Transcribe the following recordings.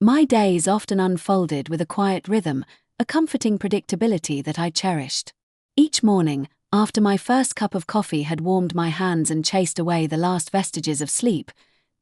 My days often unfolded with a quiet rhythm, a comforting predictability that I cherished. Each morning, after my first cup of coffee had warmed my hands and chased away the last vestiges of sleep,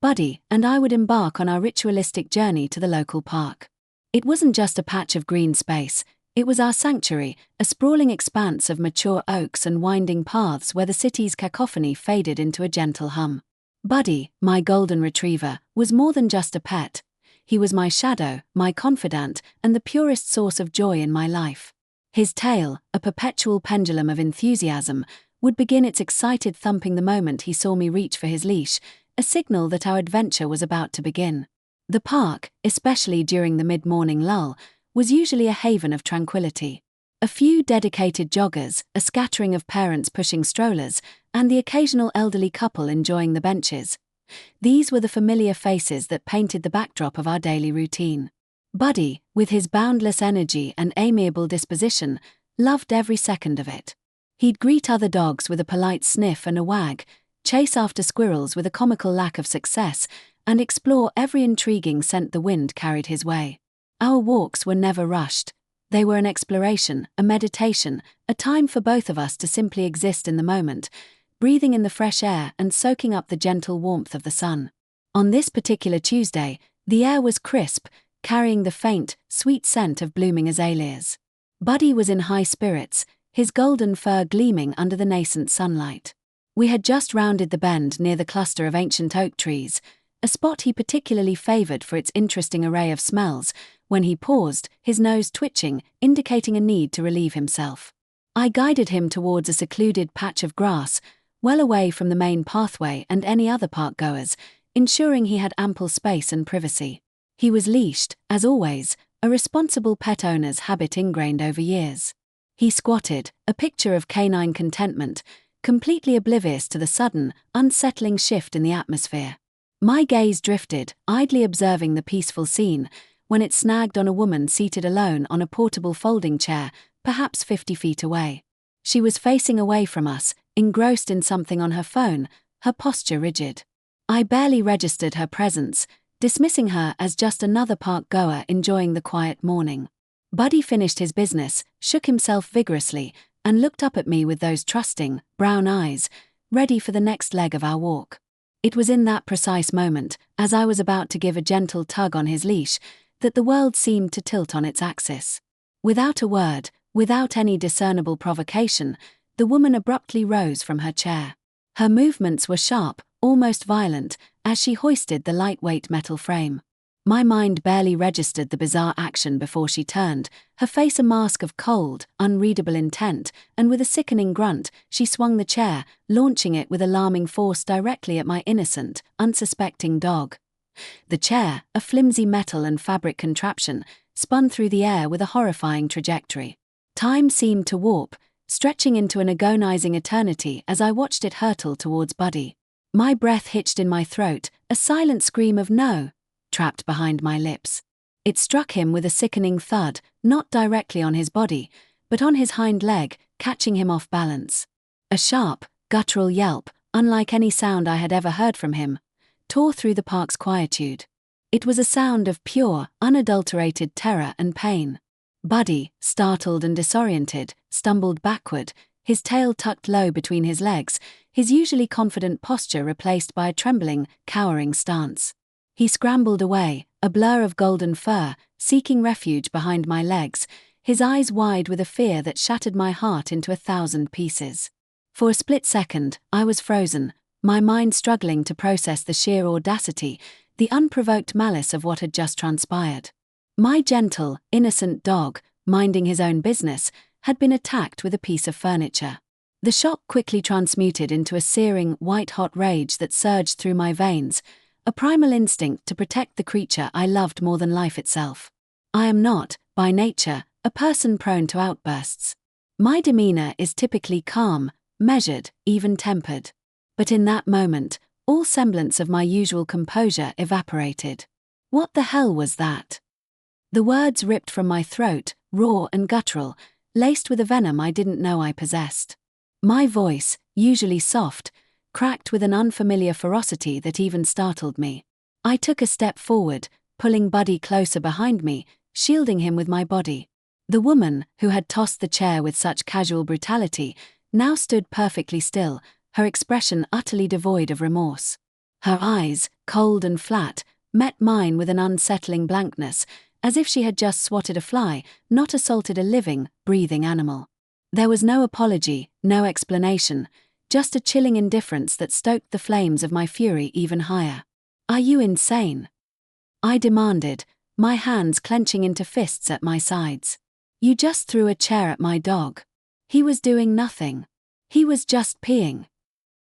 Buddy and I would embark on our ritualistic journey to the local park. It wasn't just a patch of green space, it was our sanctuary, a sprawling expanse of mature oaks and winding paths where the city's cacophony faded into a gentle hum. Buddy, my golden retriever, was more than just a pet. He was my shadow, my confidant, and the purest source of joy in my life. His tail, a perpetual pendulum of enthusiasm, would begin its excited thumping the moment he saw me reach for his leash, a signal that our adventure was about to begin. The park, especially during the mid-morning lull, was usually a haven of tranquility. A few dedicated joggers, a scattering of parents pushing strollers, and the occasional elderly couple enjoying the benches. These were the familiar faces that painted the backdrop of our daily routine. Buddy, with his boundless energy and amiable disposition, loved every second of it. He'd greet other dogs with a polite sniff and a wag, chase after squirrels with a comical lack of success, and explore every intriguing scent the wind carried his way. Our walks were never rushed. They were an exploration, a meditation, a time for both of us to simply exist in the moment, breathing in the fresh air and soaking up the gentle warmth of the sun. On this particular Tuesday, the air was crisp, carrying the faint, sweet scent of blooming azaleas. Buddy was in high spirits, his golden fur gleaming under the nascent sunlight. We had just rounded the bend near the cluster of ancient oak trees, a spot he particularly favored for its interesting array of smells, when he paused, his nose twitching, indicating a need to relieve himself. I guided him towards a secluded patch of grass, well away from the main pathway and any other park-goers, ensuring he had ample space and privacy. He was leashed, as always, a responsible pet owner's habit ingrained over years. He squatted, a picture of canine contentment, completely oblivious to the sudden, unsettling shift in the atmosphere. My gaze drifted, idly observing the peaceful scene, when it snagged on a woman seated alone on a portable folding chair, perhaps 50 feet away. She was facing away from us, engrossed in something on her phone, her posture rigid. I barely registered her presence, dismissing her as just another park-goer enjoying the quiet morning. Buddy finished his business, shook himself vigorously, and looked up at me with those trusting, brown eyes, ready for the next leg of our walk. It was in that precise moment, as I was about to give a gentle tug on his leash, that the world seemed to tilt on its axis. Without a word, without any discernible provocation, the woman abruptly rose from her chair. Her movements were sharp, almost violent, as she hoisted the lightweight metal frame. My mind barely registered the bizarre action before she turned, her face a mask of cold, unreadable intent, and with a sickening grunt, she swung the chair, launching it with alarming force directly at my innocent, unsuspecting dog. The chair, a flimsy metal and fabric contraption, spun through the air with a horrifying trajectory. Time seemed to warp, stretching into an agonizing eternity as I watched it hurtle towards Buddy. My breath hitched in my throat, a silent scream of no, trapped behind my lips. It struck him with a sickening thud, not directly on his body, but on his hind leg, catching him off balance. A sharp, guttural yelp, unlike any sound I had ever heard from him, tore through the park's quietude. It was a sound of pure, unadulterated terror and pain. Buddy, startled and disoriented, stumbled backward, his tail tucked low between his legs, his usually confident posture replaced by a trembling, cowering stance. He scrambled away, a blur of golden fur, seeking refuge behind my legs, his eyes wide with a fear that shattered my heart into 1,000 pieces. For a split second, I was frozen, my mind struggling to process the sheer audacity, the unprovoked malice of what had just transpired. My gentle, innocent dog, minding his own business, had been attacked with a piece of furniture. The shock quickly transmuted into a searing, white-hot rage that surged through my veins, a primal instinct to protect the creature I loved more than life itself. I am not, by nature, a person prone to outbursts. My demeanor is typically calm, measured, even-tempered. But in that moment, all semblance of my usual composure evaporated. What the hell was that? The words ripped from my throat, raw and guttural, laced with a venom I didn't know I possessed. My voice, usually soft, cracked with an unfamiliar ferocity that even startled me. I took a step forward, pulling Buddy closer behind me, shielding him with my body. The woman, who had tossed the chair with such casual brutality, now stood perfectly still, her expression utterly devoid of remorse. Her eyes, cold and flat, met mine with an unsettling blankness, as if she had just swatted a fly, not assaulted a living, breathing animal. There was no apology, no explanation, just a chilling indifference that stoked the flames of my fury even higher. "Are you insane?" I demanded, my hands clenching into fists at my sides. "You just threw a chair at my dog. He was doing nothing. He was just peeing."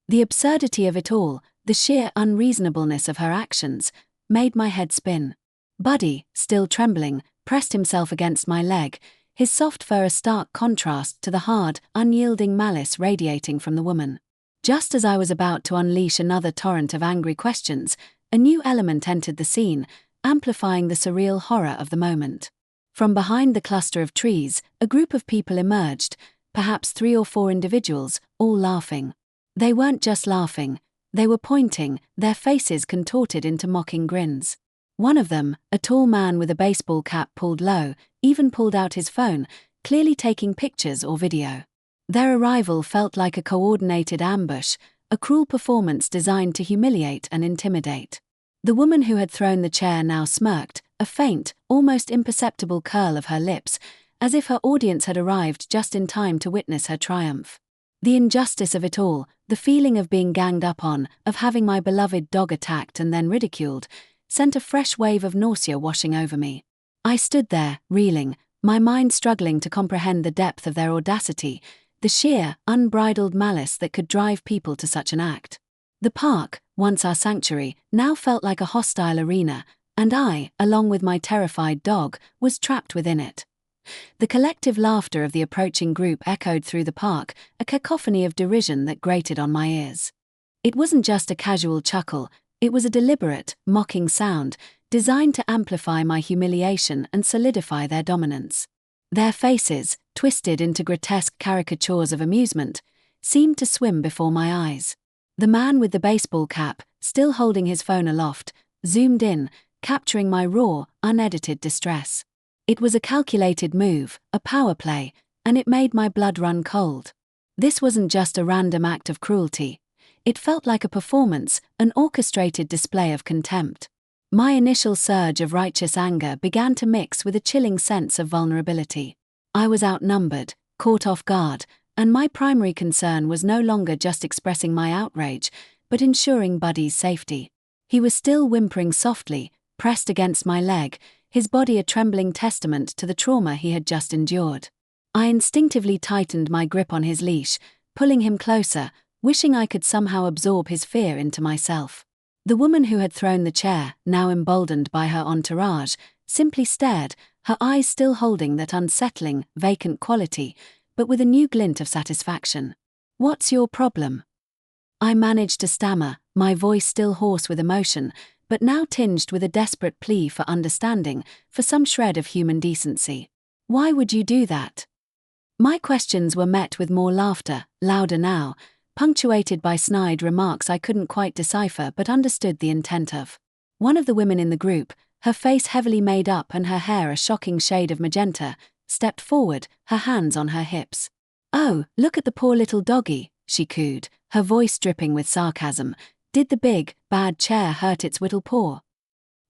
The absurdity of it all, the sheer unreasonableness of her actions, made my head spin. Buddy, still trembling, pressed himself against my leg, his soft fur a stark contrast to the hard, unyielding malice radiating from the woman. Just as I was about to unleash another torrent of angry questions, a new element entered the scene, amplifying the surreal horror of the moment. From behind the cluster of trees, a group of people emerged, perhaps 3 or 4 individuals, all laughing. They weren't just laughing, they were pointing, their faces contorted into mocking grins. One of them, a tall man with a baseball cap pulled low, even pulled out his phone, clearly taking pictures or video. Their arrival felt like a coordinated ambush, a cruel performance designed to humiliate and intimidate. The woman who had thrown the chair now smirked, a faint, almost imperceptible curl of her lips, as if her audience had arrived just in time to witness her triumph. The injustice of it all, the feeling of being ganged up on, of having my beloved dog attacked and then ridiculed, sent a fresh wave of nausea washing over me. I stood there, reeling, my mind struggling to comprehend the depth of their audacity, the sheer, unbridled malice that could drive people to such an act. The park, once our sanctuary, now felt like a hostile arena, and I, along with my terrified dog, was trapped within it. The collective laughter of the approaching group echoed through the park, a cacophony of derision that grated on my ears. It wasn't just a casual chuckle, it was a deliberate, mocking sound, designed to amplify my humiliation and solidify their dominance. Their faces, twisted into grotesque caricatures of amusement, seemed to swim before my eyes. The man with the baseball cap, still holding his phone aloft, zoomed in, capturing my raw, unedited distress. It was a calculated move, a power play, and it made my blood run cold. This wasn't just a random act of cruelty. It felt like a performance, an orchestrated display of contempt. My initial surge of righteous anger began to mix with a chilling sense of vulnerability. I was outnumbered, caught off guard, and my primary concern was no longer just expressing my outrage, but ensuring Buddy's safety. He was still whimpering softly, pressed against my leg, his body a trembling testament to the trauma he had just endured. I instinctively tightened my grip on his leash, pulling him closer, wishing I could somehow absorb his fear into myself. The woman who had thrown the chair, now emboldened by her entourage, simply stared, her eyes still holding that unsettling, vacant quality, but with a new glint of satisfaction. "What's your problem?" I managed to stammer, my voice still hoarse with emotion, but now tinged with a desperate plea for understanding, for some shred of human decency. "Why would you do that?" My questions were met with more laughter, louder now, punctuated by snide remarks I couldn't quite decipher but understood the intent of. One of the women in the group, her face heavily made up and her hair a shocking shade of magenta, stepped forward, her hands on her hips. "Oh, look at the poor little doggy," she cooed, her voice dripping with sarcasm. "Did the big, bad chair hurt its little paw?"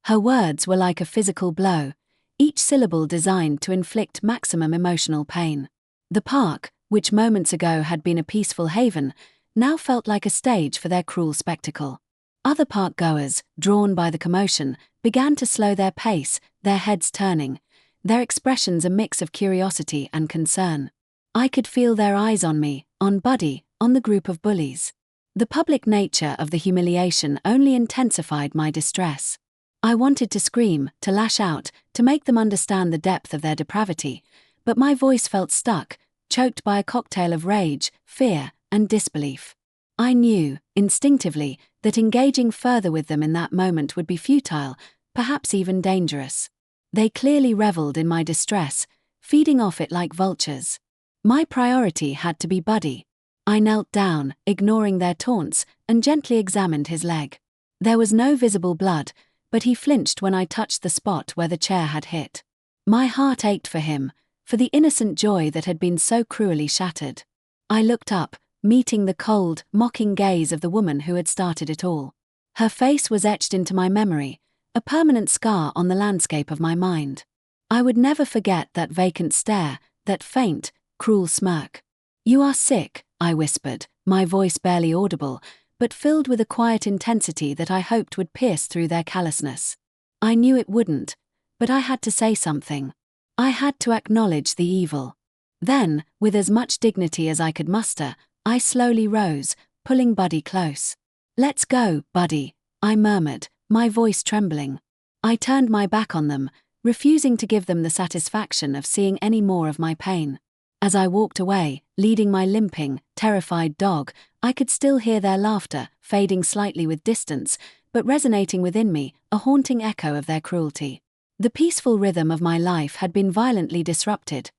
Her words were like a physical blow, each syllable designed to inflict maximum emotional pain. The park, which moments ago had been a peaceful haven, now felt like a stage for their cruel spectacle. Other park-goers, drawn by the commotion, began to slow their pace, their heads turning, their expressions a mix of curiosity and concern. I could feel their eyes on me, on Buddy, on the group of bullies. The public nature of the humiliation only intensified my distress. I wanted to scream, to lash out, to make them understand the depth of their depravity, but my voice felt stuck, choked by a cocktail of rage, fear, and disbelief. I knew, instinctively, that engaging further with them in that moment would be futile, perhaps even dangerous. They clearly reveled in my distress, feeding off it like vultures. My priority had to be Buddy. I knelt down, ignoring their taunts, and gently examined his leg. There was no visible blood, but he flinched when I touched the spot where the chair had hit. My heart ached for him, for the innocent joy that had been so cruelly shattered. I looked up, meeting the cold, mocking gaze of the woman who had started it all. Her face was etched into my memory, a permanent scar on the landscape of my mind. I would never forget that vacant stare, that faint, cruel smirk. "You are sick," I whispered, my voice barely audible, but filled with a quiet intensity that I hoped would pierce through their callousness. I knew it wouldn't, but I had to say something. I had to acknowledge the evil. Then, with as much dignity as I could muster, I slowly rose, pulling Buddy close. "Let's go, Buddy," I murmured, my voice trembling. I turned my back on them, refusing to give them the satisfaction of seeing any more of my pain. As I walked away, leading my limping, terrified dog, I could still hear their laughter, fading slightly with distance, but resonating within me, a haunting echo of their cruelty. The peaceful rhythm of my life had been violently disrupted,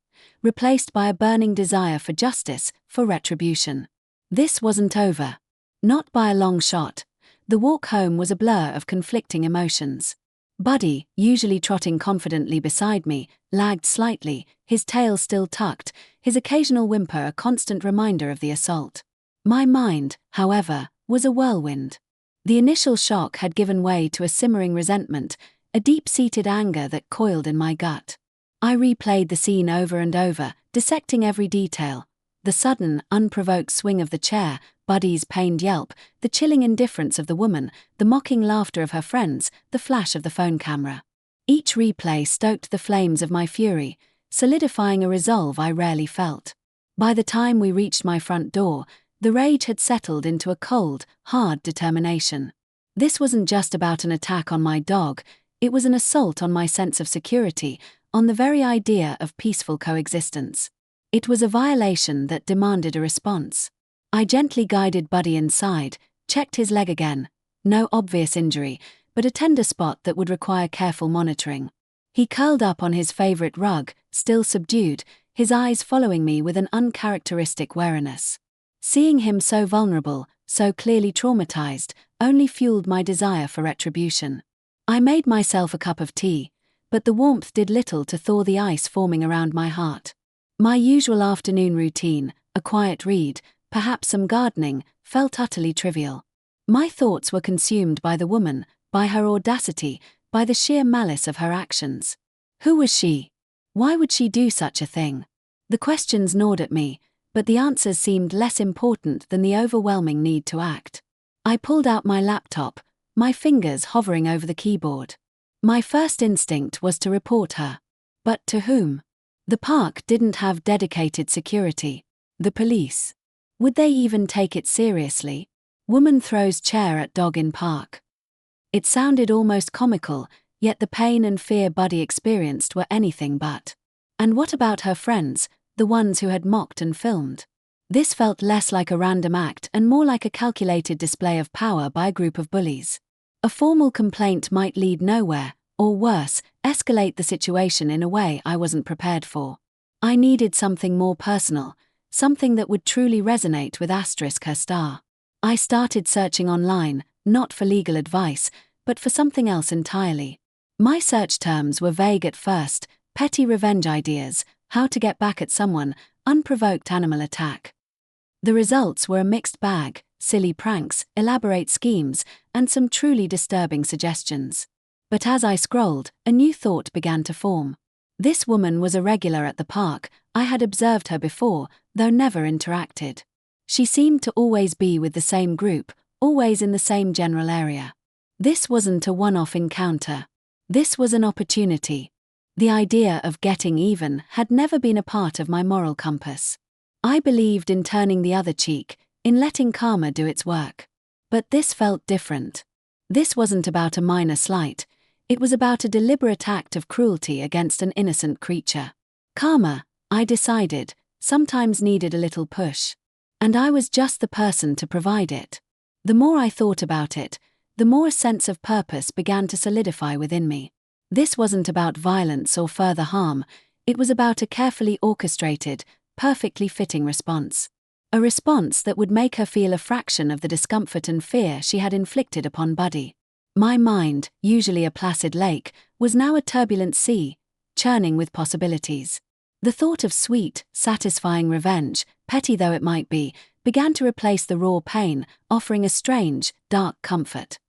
replaced by a burning desire for justice, for retribution. This wasn't over. Not by a long shot. The walk home was a blur of conflicting emotions. Buddy, usually trotting confidently beside me, lagged slightly, his tail still tucked, his occasional whimper a constant reminder of the assault. My mind, however, was a whirlwind. The initial shock had given way to a simmering resentment, a deep-seated anger that coiled in my gut. I replayed the scene over and over, dissecting every detail. The sudden, unprovoked swing of the chair, Buddy's pained yelp, the chilling indifference of the woman, the mocking laughter of her friends, the flash of the phone camera. Each replay stoked the flames of my fury, solidifying a resolve I rarely felt. By the time we reached my front door, the rage had settled into a cold, hard determination. This wasn't just about an attack on my dog, it was an assault on my sense of security, on the very idea of peaceful coexistence. It was a violation that demanded a response. I gently guided Buddy inside, checked his leg again. No obvious injury, but a tender spot that would require careful monitoring. He curled up on his favorite rug, still subdued, his eyes following me with an uncharacteristic wariness. Seeing him so vulnerable, so clearly traumatized, only fueled my desire for retribution. I made myself a cup of tea, but the warmth did little to thaw the ice forming around my heart. My usual afternoon routine, a quiet read, perhaps some gardening, felt utterly trivial. My thoughts were consumed by the woman, by her audacity, by the sheer malice of her actions. Who was she? Why would she do such a thing? The questions gnawed at me, but the answers seemed less important than the overwhelming need to act. I pulled out my laptop, my fingers hovering over the keyboard. My first instinct was to report her. But to whom? The park didn't have dedicated security. The police. Would they even take it seriously? Woman throws chair at dog in park. It sounded almost comical, yet the pain and fear Buddy experienced were anything but. And what about her friends, the ones who had mocked and filmed? This felt less like a random act and more like a calculated display of power by a group of bullies. A formal complaint might lead nowhere, or worse, escalate the situation in a way I wasn't prepared for. I needed something more personal, something that would truly resonate with her star. I started searching online, not for legal advice, but for something else entirely. My search terms were vague at first: petty revenge ideas, how to get back at someone, unprovoked animal attack. The results were a mixed bag: silly pranks, elaborate schemes, and some truly disturbing suggestions. But as I scrolled, a new thought began to form. This woman was a regular at the park. I had observed her before, though never interacted. She seemed to always be with the same group, always in the same general area. This wasn't a one-off encounter. This was an opportunity. The idea of getting even had never been a part of my moral compass. I believed in turning the other cheek, in letting karma do its work. But this felt different. This wasn't about a minor slight. It was about a deliberate act of cruelty against an innocent creature. Karma, I decided, sometimes needed a little push. And I was just the person to provide it. The more I thought about it, the more a sense of purpose began to solidify within me. This wasn't about violence or further harm, it was about a carefully orchestrated, perfectly fitting response. A response that would make her feel a fraction of the discomfort and fear she had inflicted upon Buddy. My mind, usually a placid lake, was now a turbulent sea, churning with possibilities. The thought of sweet, satisfying revenge, petty though it might be, began to replace the raw pain, offering a strange, dark comfort.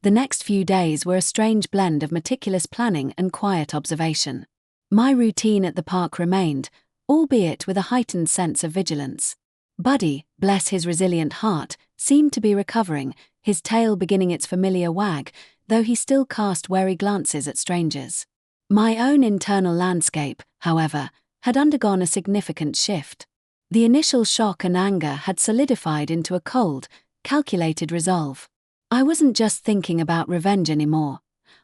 The next few days were a strange blend of meticulous planning and quiet observation. My routine at the park remained, albeit with a heightened sense of vigilance. Buddy, bless his resilient heart, seemed to be recovering, his tail beginning its familiar wag, though he still cast wary glances at strangers. My own internal landscape, however, had undergone a significant shift. The initial shock and anger had solidified into a cold, calculated resolve. I wasn't just thinking about revenge anymore.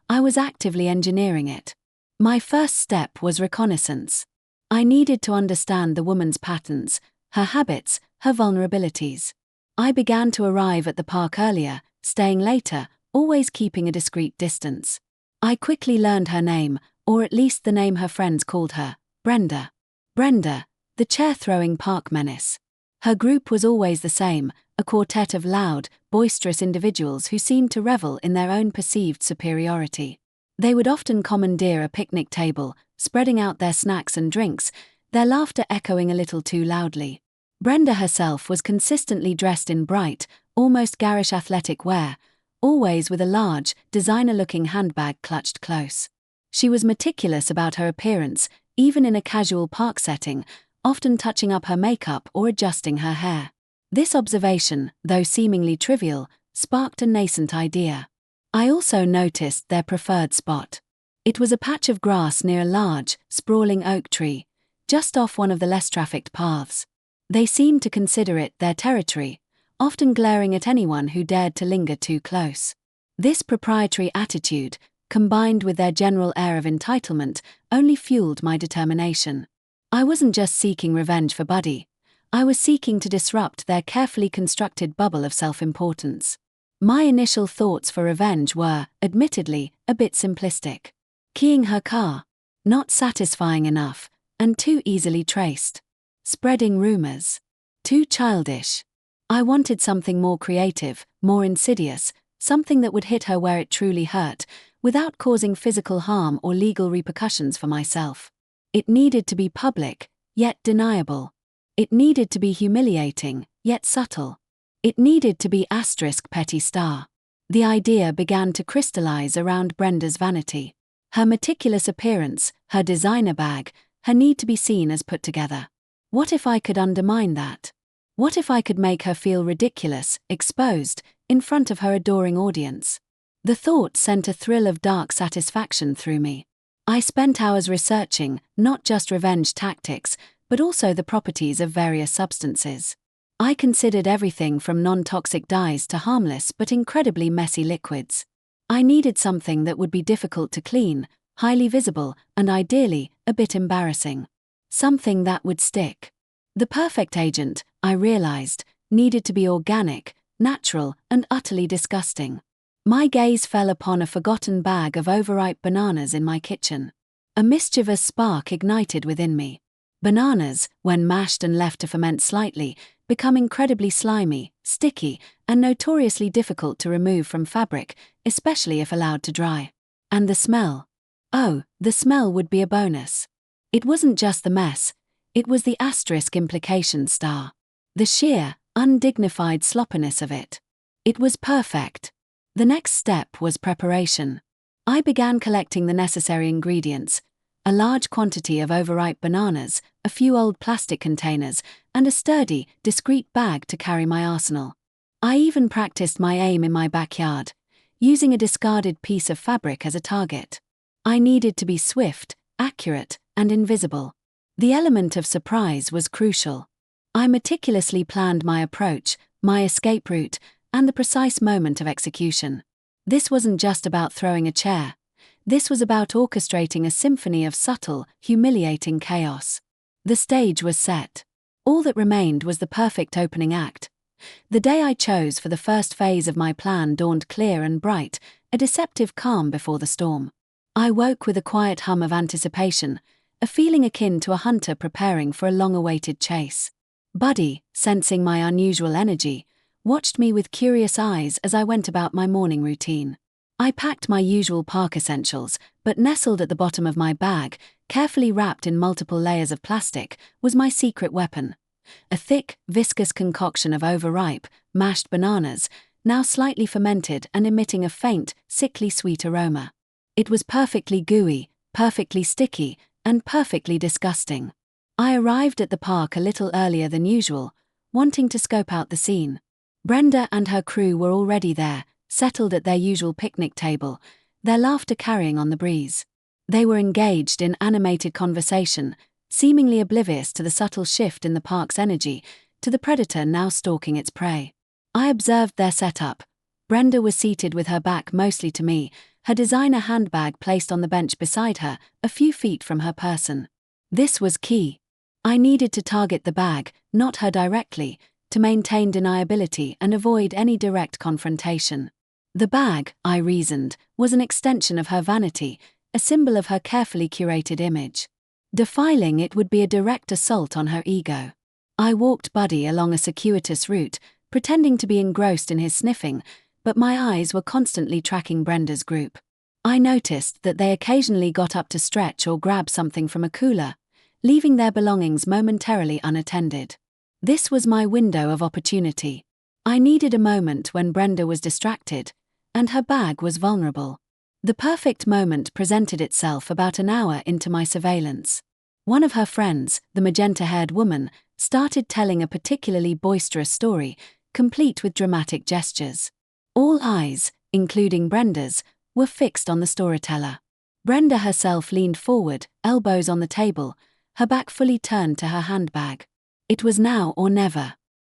I was actively engineering it. My first step was reconnaissance. I needed to understand the woman's patterns, her habits, her vulnerabilities. I began to arrive at the park earlier, staying later, always keeping a discreet distance. I quickly learned her name, or at least the name her friends called her, Brenda. Brenda, the chair-throwing park menace. Her group was always the same, a quartet of loud, boisterous individuals who seemed to revel in their own perceived superiority. They would often commandeer a picnic table, spreading out their snacks and drinks, their laughter echoing a little too loudly. Brenda herself was consistently dressed in bright, almost garish athletic wear, always with a large, designer-looking handbag clutched close. She was meticulous about her appearance, even in a casual park setting, often touching up her makeup or adjusting her hair. This observation, though seemingly trivial, sparked a nascent idea. I also noticed their preferred spot. It was a patch of grass near a large, sprawling oak tree, just off one of the less trafficked paths. They seemed to consider it their territory, often glaring at anyone who dared to linger too close. This proprietary attitude, combined with their general air of entitlement, only fueled my determination. I wasn't just seeking revenge for Buddy. I was seeking to disrupt their carefully constructed bubble of self-importance. My initial thoughts for revenge were, admittedly, a bit simplistic. Keying her car. Not satisfying enough, and too easily traced. Spreading rumors. Too childish. I wanted something more creative, more insidious, something that would hit her where it truly hurt, without causing physical harm or legal repercussions for myself. It needed to be public, yet deniable. It needed to be humiliating, yet subtle. It needed to be petty star. The idea began to crystallize around Brenda's vanity. Her meticulous appearance, her designer bag, her need to be seen as put together. What if I could undermine that? What if I could make her feel ridiculous, exposed, in front of her adoring audience? The thought sent a thrill of dark satisfaction through me. I spent hours researching, not just revenge tactics, but also the properties of various substances. I considered everything from non-toxic dyes to harmless but incredibly messy liquids. I needed something that would be difficult to clean, highly visible, and ideally, a bit embarrassing. Something that would stick. The perfect agent, I realized, needed to be organic, natural, and utterly disgusting. My gaze fell upon a forgotten bag of overripe bananas in my kitchen. A mischievous spark ignited within me. Bananas, when mashed and left to ferment slightly, become incredibly slimy, sticky, and notoriously difficult to remove from fabric, especially if allowed to dry. And the smell. Oh, the smell would be a bonus. It wasn't just the mess, it was the asterisk implication star. The sheer, undignified sloppiness of it. It was perfect. The next step was preparation. I began collecting the necessary ingredients, a large quantity of overripe bananas, a few old plastic containers, and a sturdy, discreet bag to carry my arsenal. I even practiced my aim in my backyard, using a discarded piece of fabric as a target. I needed to be swift, accurate, and invisible. The element of surprise was crucial. I meticulously planned my approach, my escape route, and the precise moment of execution. This wasn't just about throwing a chair. This was about orchestrating a symphony of subtle, humiliating chaos. The stage was set. All that remained was the perfect opening act. The day I chose for the first phase of my plan dawned clear and bright, a deceptive calm before the storm. I woke with a quiet hum of anticipation, a feeling akin to a hunter preparing for a long-awaited chase. Buddy, sensing my unusual energy, watched me with curious eyes as I went about my morning routine. I packed my usual park essentials, but nestled at the bottom of my bag, carefully wrapped in multiple layers of plastic, was my secret weapon. A thick, viscous concoction of overripe, mashed bananas, now slightly fermented and emitting a faint, sickly sweet aroma. It was perfectly gooey, perfectly sticky, and perfectly disgusting. I arrived at the park a little earlier than usual, wanting to scope out the scene. Brenda and her crew were already there, settled at their usual picnic table, their laughter carrying on the breeze. They were engaged in animated conversation, seemingly oblivious to the subtle shift in the park's energy, to the predator now stalking its prey. I observed their setup. Brenda was seated with her back mostly to me, her designer handbag placed on the bench beside her, a few feet from her person. This was key. I needed to target the bag, not her directly, to maintain deniability and avoid any direct confrontation. The bag, I reasoned, was an extension of her vanity, a symbol of her carefully curated image. Defiling it would be a direct assault on her ego. I walked Buddy along a circuitous route, pretending to be engrossed in his sniffing, but my eyes were constantly tracking Brenda's group. I noticed that they occasionally got up to stretch or grab something from a cooler, leaving their belongings momentarily unattended. This was my window of opportunity. I needed a moment when Brenda was distracted, and her bag was vulnerable. The perfect moment presented itself about an hour into my surveillance. One of her friends, the magenta-haired woman, started telling a particularly boisterous story, complete with dramatic gestures. All eyes, including Brenda's, were fixed on the storyteller. Brenda herself leaned forward, elbows on the table, her back fully turned to her handbag. It was now or never.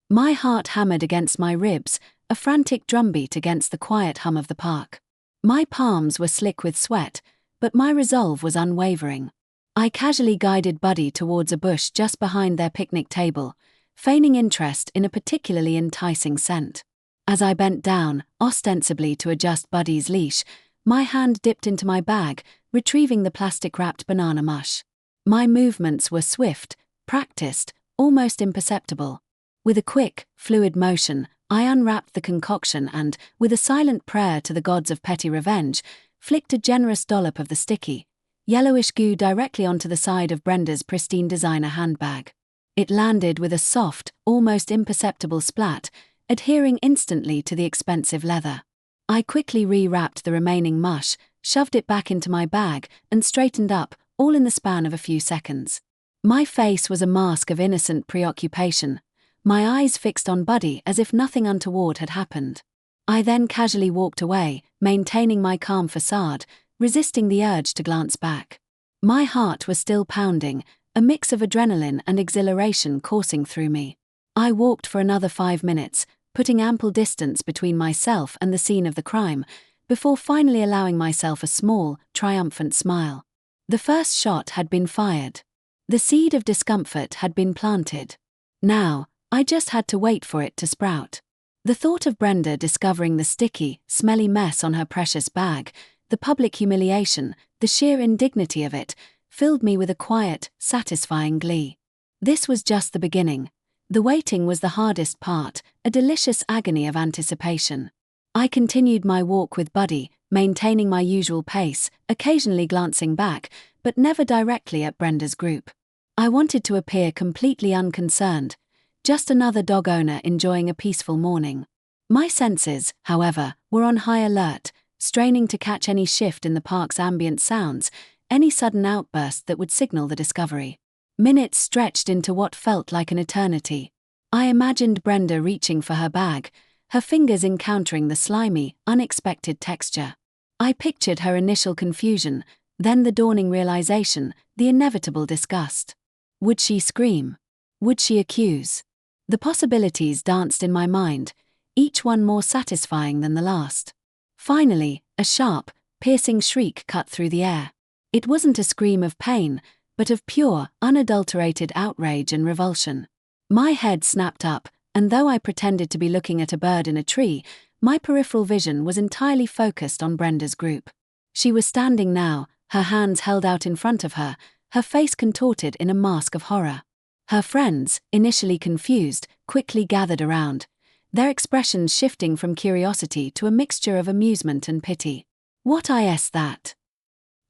My heart hammered against my ribs, a frantic drumbeat against the quiet hum of the park. My palms were slick with sweat, but my resolve was unwavering. I casually guided Buddy towards a bush just behind their picnic table, feigning interest in a particularly enticing scent. As I bent down, ostensibly to adjust Buddy's leash, my hand dipped into my bag, retrieving the plastic-wrapped banana mush. My movements were swift, practiced, almost imperceptible. With a quick, fluid motion, I unwrapped the concoction and, with a silent prayer to the gods of petty revenge, flicked a generous dollop of the sticky, yellowish goo directly onto the side of Brenda's pristine designer handbag. It landed with a soft, almost imperceptible splat, adhering instantly to the expensive leather. I quickly re-wrapped the remaining mush, shoved it back into my bag, and straightened up, all in the span of a few seconds. My face was a mask of innocent preoccupation, my eyes fixed on Buddy as if nothing untoward had happened. I then casually walked away, maintaining my calm facade, resisting the urge to glance back. My heart was still pounding, a mix of adrenaline and exhilaration coursing through me. I walked for another 5 minutes, putting ample distance between myself and the scene of the crime, before finally allowing myself a small, triumphant smile. The first shot had been fired. The seed of discomfort had been planted. Now, I just had to wait for it to sprout. The thought of Brenda discovering the sticky, smelly mess on her precious bag, the public humiliation, the sheer indignity of it, filled me with a quiet, satisfying glee. This was just the beginning. The waiting was the hardest part, a delicious agony of anticipation. I continued my walk with Buddy, maintaining my usual pace, occasionally glancing back, but never directly at Brenda's group. I wanted to appear completely unconcerned, just another dog owner enjoying a peaceful morning. My senses, however, were on high alert, straining to catch any shift in the park's ambient sounds, any sudden outburst that would signal the discovery. Minutes stretched into what felt like an eternity. I imagined Brenda reaching for her bag, her fingers encountering the slimy, unexpected texture. I pictured her initial confusion, then the dawning realization, the inevitable disgust. Would she scream? Would she accuse? The possibilities danced in my mind, each one more satisfying than the last. Finally, a sharp, piercing shriek cut through the air. It wasn't a scream of pain, but of pure, unadulterated outrage and revulsion. My head snapped up, and though I pretended to be looking at a bird in a tree, my peripheral vision was entirely focused on Brenda's group. She was standing now, her hands held out in front of her, her face contorted in a mask of horror. Her friends, initially confused, quickly gathered around, their expressions shifting from curiosity to a mixture of amusement and pity. What is that?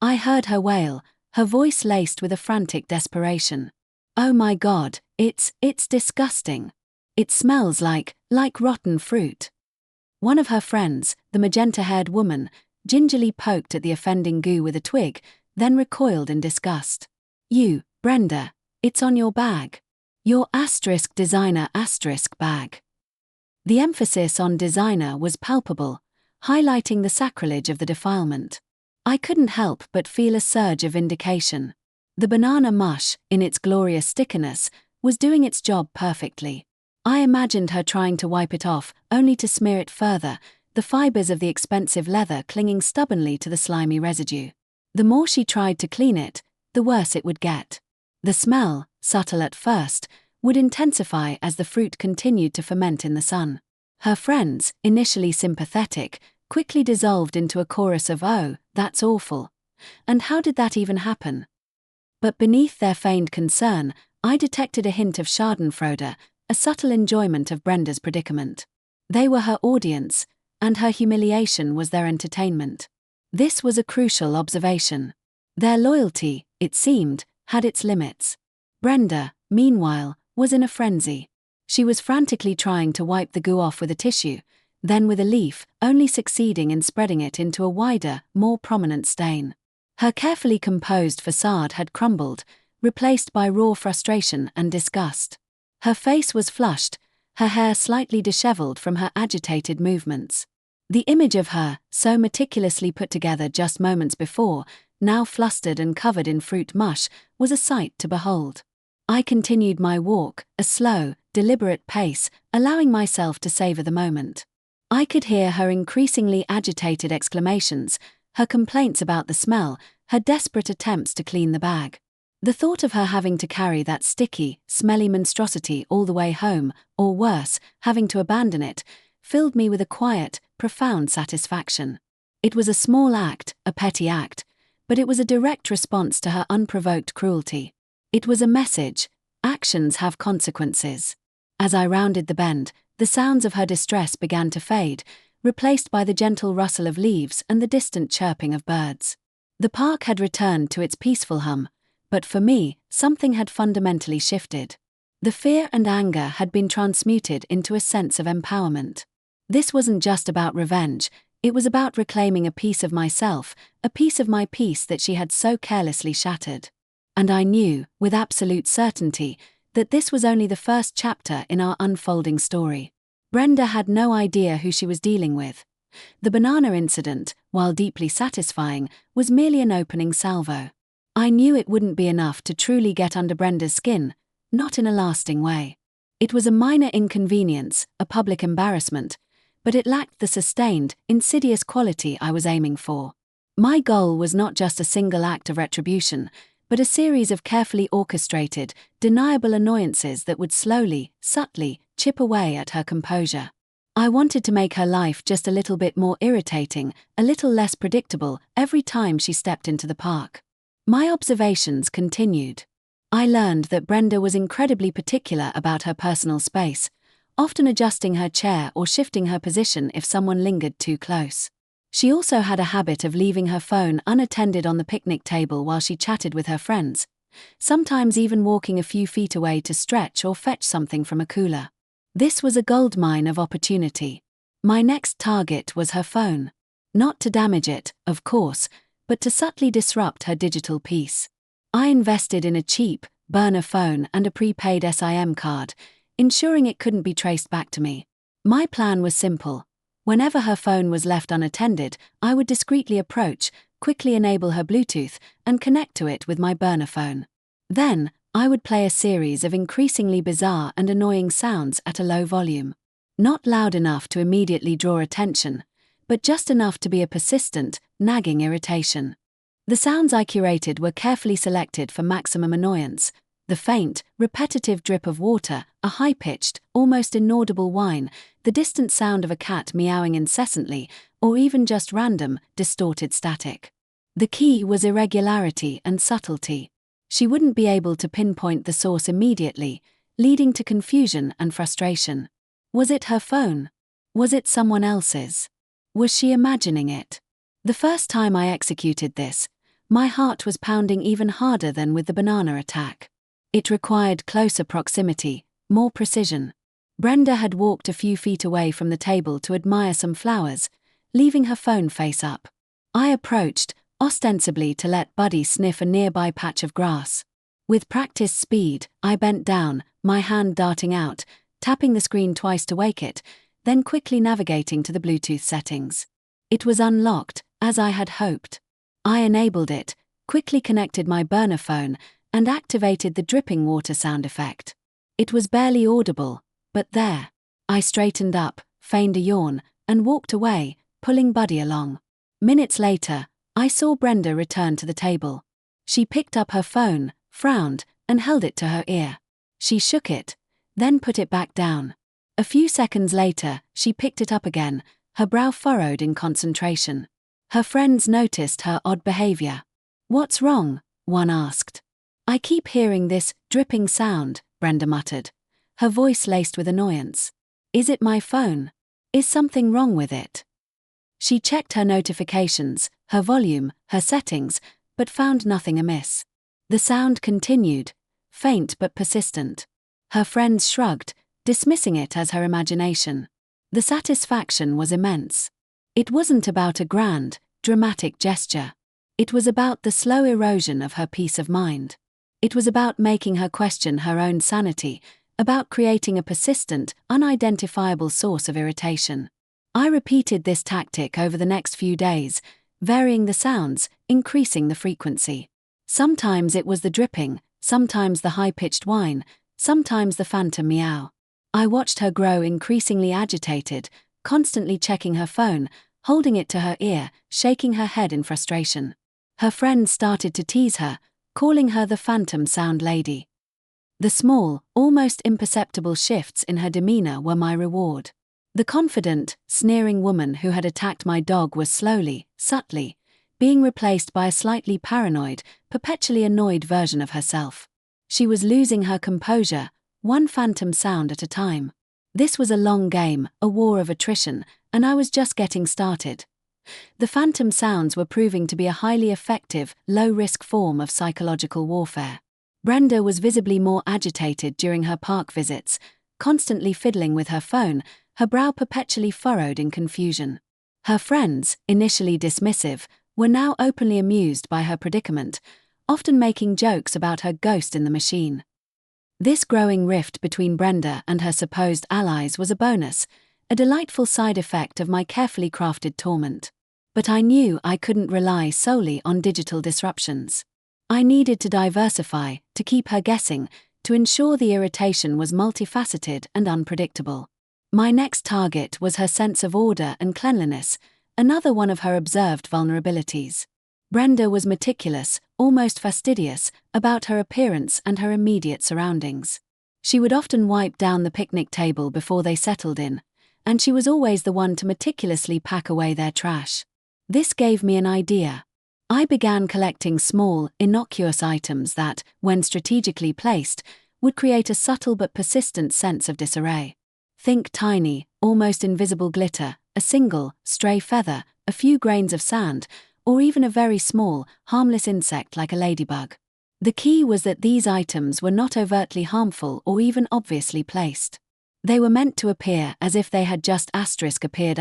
I heard her wail, her voice laced with a frantic desperation. Oh my God, it's disgusting. It smells like rotten fruit. One of her friends, the magenta-haired woman, gingerly poked at the offending goo with a twig, then recoiled in disgust. You, Brenda, it's on your bag. Your designer bag. The emphasis on designer was palpable, highlighting the sacrilege of the defilement. I couldn't help but feel a surge of vindication. The banana mush, in its glorious stickiness, was doing its job perfectly. I imagined her trying to wipe it off, only to smear it further, the fibers of the expensive leather clinging stubbornly to the slimy residue. The more she tried to clean it, the worse it would get. The smell, subtle at first, would intensify as the fruit continued to ferment in the sun. Her friends, initially sympathetic, quickly dissolved into a chorus of "Oh, that's awful. And how did that even happen?" But beneath their feigned concern, I detected a hint of schadenfreude, a subtle enjoyment of Brenda's predicament. They were her audience, and her humiliation was their entertainment. This was a crucial observation. Their loyalty, it seemed, had its limits. Brenda, meanwhile, was in a frenzy. She was frantically trying to wipe the goo off with a tissue, then with a leaf, only succeeding in spreading it into a wider, more prominent stain. Her carefully composed facade had crumbled, replaced by raw frustration and disgust. Her face was flushed, her hair slightly disheveled from her agitated movements. The image of her, so meticulously put together just moments before, now flustered and covered in fruit mush, was a sight to behold. I continued my walk, a slow, deliberate pace, allowing myself to savor the moment. I could hear her increasingly agitated exclamations, her complaints about the smell, her desperate attempts to clean the bag. The thought of her having to carry that sticky, smelly monstrosity all the way home, or worse, having to abandon it, filled me with a quiet, profound satisfaction. It was a small act, a petty act, but it was a direct response to her unprovoked cruelty. It was a message: actions have consequences. As I rounded the bend, the sounds of her distress began to fade, replaced by the gentle rustle of leaves and the distant chirping of birds. The park had returned to its peaceful hum, but for me, something had fundamentally shifted. The fear and anger had been transmuted into a sense of empowerment. This wasn't just about revenge, it was about reclaiming a piece of myself, a piece of my peace that she had so carelessly shattered. And I knew, with absolute certainty, that this was only the first chapter in our unfolding story. Brenda had no idea who she was dealing with. The banana incident, while deeply satisfying, was merely an opening salvo. I knew it wouldn't be enough to truly get under Brenda's skin, not in a lasting way. It was a minor inconvenience, a public embarrassment, but it lacked the sustained, insidious quality I was aiming for. My goal was not just a single act of retribution, but a series of carefully orchestrated, deniable annoyances that would slowly, subtly, chip away at her composure. I wanted to make her life just a little bit more irritating, a little less predictable, every time she stepped into the park. My observations continued. I learned that Brenda was incredibly particular about her personal space, often adjusting her chair or shifting her position if someone lingered too close. She also had a habit of leaving her phone unattended on the picnic table while she chatted with her friends, sometimes even walking a few feet away to stretch or fetch something from a cooler. This was a goldmine of opportunity. My next target was her phone. Not to damage it, of course, but to subtly disrupt her digital peace. I invested in a cheap, burner phone and a prepaid SIM card, ensuring it couldn't be traced back to me. My plan was simple. Whenever her phone was left unattended, I would discreetly approach, quickly enable her Bluetooth, and connect to it with my burner phone. Then, I would play a series of increasingly bizarre and annoying sounds at a low volume. Not loud enough to immediately draw attention, but just enough to be a persistent, nagging irritation. The sounds I curated were carefully selected for maximum annoyance: the faint, repetitive drip of water, a high-pitched, almost inaudible whine, the distant sound of a cat meowing incessantly, or even just random, distorted static. The key was irregularity and subtlety. She wouldn't be able to pinpoint the source immediately, leading to confusion and frustration. Was it her phone? Was it someone else's? Was she imagining it? The first time I executed this, my heart was pounding even harder than with the banana attack. It required closer proximity, more precision. Brenda had walked a few feet away from the table to admire some flowers, leaving her phone face up. I approached, ostensibly to let Buddy sniff a nearby patch of grass. With practiced speed, I bent down, my hand darting out, tapping the screen twice to wake it, then quickly navigating to the Bluetooth settings. It was unlocked, as I had hoped. I enabled it, quickly connected my burner phone, and activated the dripping water sound effect. It was barely audible, but there. I straightened up, feigned a yawn, and walked away, pulling Buddy along. Minutes later, I saw Brenda return to the table. She picked up her phone, frowned, and held it to her ear. She shook it, then put it back down. A few seconds later, she picked it up again, her brow furrowed in concentration. Her friends noticed her odd behavior. "What's wrong?" one asked. "I keep hearing this dripping sound," Brenda muttered, her voice laced with annoyance. "Is it my phone? Is something wrong with it?" She checked her notifications, her volume, her settings, but found nothing amiss. The sound continued, faint but persistent. Her friends shrugged, dismissing it as her imagination. The satisfaction was immense. It wasn't about a grand, dramatic gesture. It was about the slow erosion of her peace of mind. It was about making her question her own sanity, about creating a persistent, unidentifiable source of irritation. I repeated this tactic over the next few days, varying the sounds, increasing the frequency. Sometimes it was the dripping, sometimes the high-pitched whine, sometimes the phantom meow. I watched her grow increasingly agitated, constantly checking her phone, holding it to her ear, shaking her head in frustration. Her friends started to tease her, calling her the phantom sound lady. The small, almost imperceptible shifts in her demeanor were my reward. The confident, sneering woman who had attacked my dog was slowly, subtly, being replaced by a slightly paranoid, perpetually annoyed version of herself. She was losing her composure, one phantom sound at a time. This was a long game, a war of attrition, and I was just getting started. The phantom sounds were proving to be a highly effective, low-risk form of psychological warfare. Brenda was visibly more agitated during her park visits, constantly fiddling with her phone, her brow perpetually furrowed in confusion. Her friends, initially dismissive, were now openly amused by her predicament, often making jokes about her ghost in the machine. This growing rift between Brenda and her supposed allies was a bonus, a delightful side effect of my carefully crafted torment. But I knew I couldn't rely solely on digital disruptions. I needed to diversify, to keep her guessing, to ensure the irritation was multifaceted and unpredictable. My next target was her sense of order and cleanliness, another one of her observed vulnerabilities. Brenda was meticulous, almost fastidious, about her appearance and her immediate surroundings. She would often wipe down the picnic table before they settled in, and she was always the one to meticulously pack away their trash. This gave me an idea. I began collecting small, innocuous items that, when strategically placed, would create a subtle but persistent sense of disarray. Think tiny, almost invisible glitter, a single, stray feather, a few grains of sand, or even a very small, harmless insect like a ladybug. The key was that these items were not overtly harmful or even obviously placed. They were meant to appear as if they had just appeared,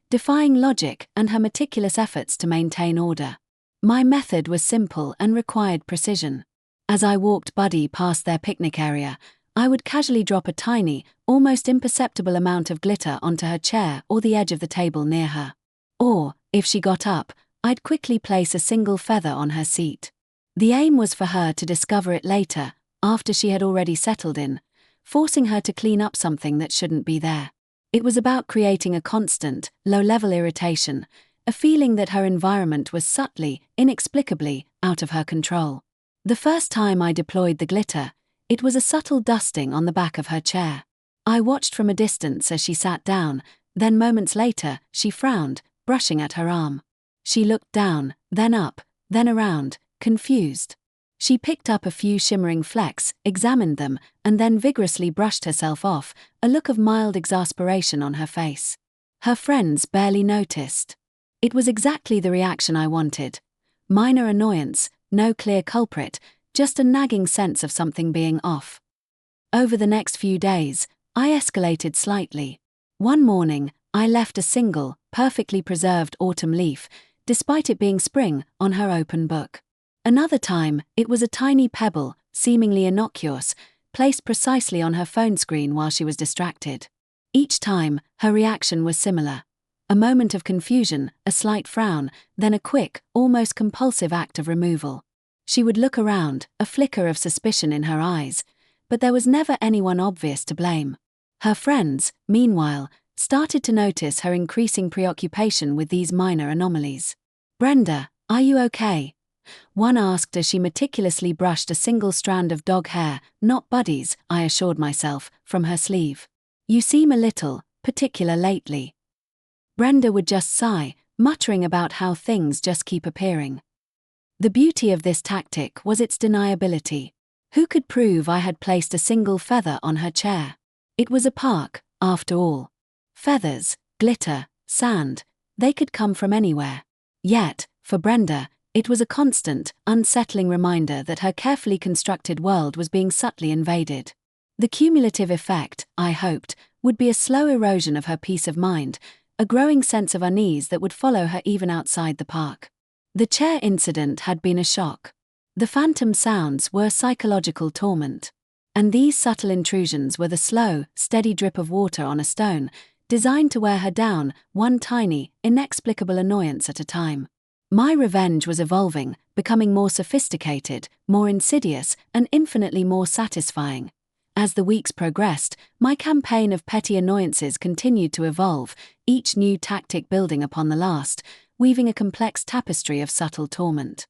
defying logic and her meticulous efforts to maintain order. My method was simple and required precision. As I walked Buddy past their picnic area, I would casually drop a tiny, almost imperceptible amount of glitter onto her chair or the edge of the table near her. Or, if she got up, I'd quickly place a single feather on her seat. The aim was for her to discover it later, after she had already settled in, forcing her to clean up something that shouldn't be there. It was about creating a constant, low-level irritation, a feeling that her environment was subtly, inexplicably, out of her control. The first time I deployed the glitter, it was a subtle dusting on the back of her chair. I watched from a distance as she sat down, then moments later, she frowned, brushing at her arm. She looked down, then up, then around, confused. She picked up a few shimmering flecks, examined them, and then vigorously brushed herself off, a look of mild exasperation on her face. Her friends barely noticed. It was exactly the reaction I wanted. Minor annoyance, no clear culprit, just a nagging sense of something being off. Over the next few days, I escalated slightly. One morning, I left a single, perfectly preserved autumn leaf, despite it being spring, on her open book. Another time, it was a tiny pebble, seemingly innocuous, placed precisely on her phone screen while she was distracted. Each time, her reaction was similar. A moment of confusion, a slight frown, then a quick, almost compulsive act of removal. She would look around, a flicker of suspicion in her eyes, but there was never anyone obvious to blame. Her friends, meanwhile, started to notice her increasing preoccupation with these minor anomalies. "Brenda, are you okay?" one asked as she meticulously brushed a single strand of dog hair, "Not buddies," I assured myself, from her sleeve. "You seem a little particular lately." Brenda would just sigh, muttering about how things just keep appearing. The beauty of this tactic was its deniability. Who could prove I had placed a single feather on her chair? It was a park, after all. Feathers, glitter, sand, they could come from anywhere. Yet, for Brenda, it was a constant, unsettling reminder that her carefully constructed world was being subtly invaded. The cumulative effect, I hoped, would be a slow erosion of her peace of mind, a growing sense of unease that would follow her even outside the park. The chair incident had been a shock. The phantom sounds were psychological torment. And these subtle intrusions were the slow, steady drip of water on a stone, designed to wear her down, one tiny, inexplicable annoyance at a time. My revenge was evolving, becoming more sophisticated, more insidious, and infinitely more satisfying. As the weeks progressed, my campaign of petty annoyances continued to evolve, each new tactic building upon the last, weaving a complex tapestry of subtle torment.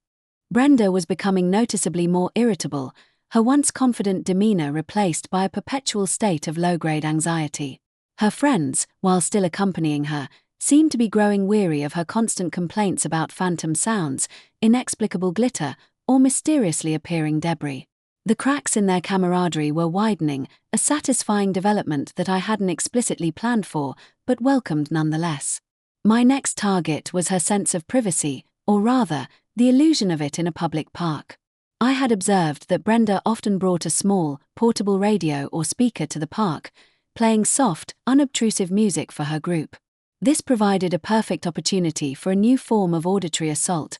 Brenda was becoming noticeably more irritable, her once confident demeanor replaced by a perpetual state of low-grade anxiety. Her friends, while still accompanying her, seemed to be growing weary of her constant complaints about phantom sounds, inexplicable glitter, or mysteriously appearing debris. The cracks in their camaraderie were widening, a satisfying development that I hadn't explicitly planned for, but welcomed nonetheless. My next target was her sense of privacy, or rather, the illusion of it in a public park. I had observed that Brenda often brought a small, portable radio or speaker to the park, playing soft, unobtrusive music for her group. This provided a perfect opportunity for a new form of auditory assault,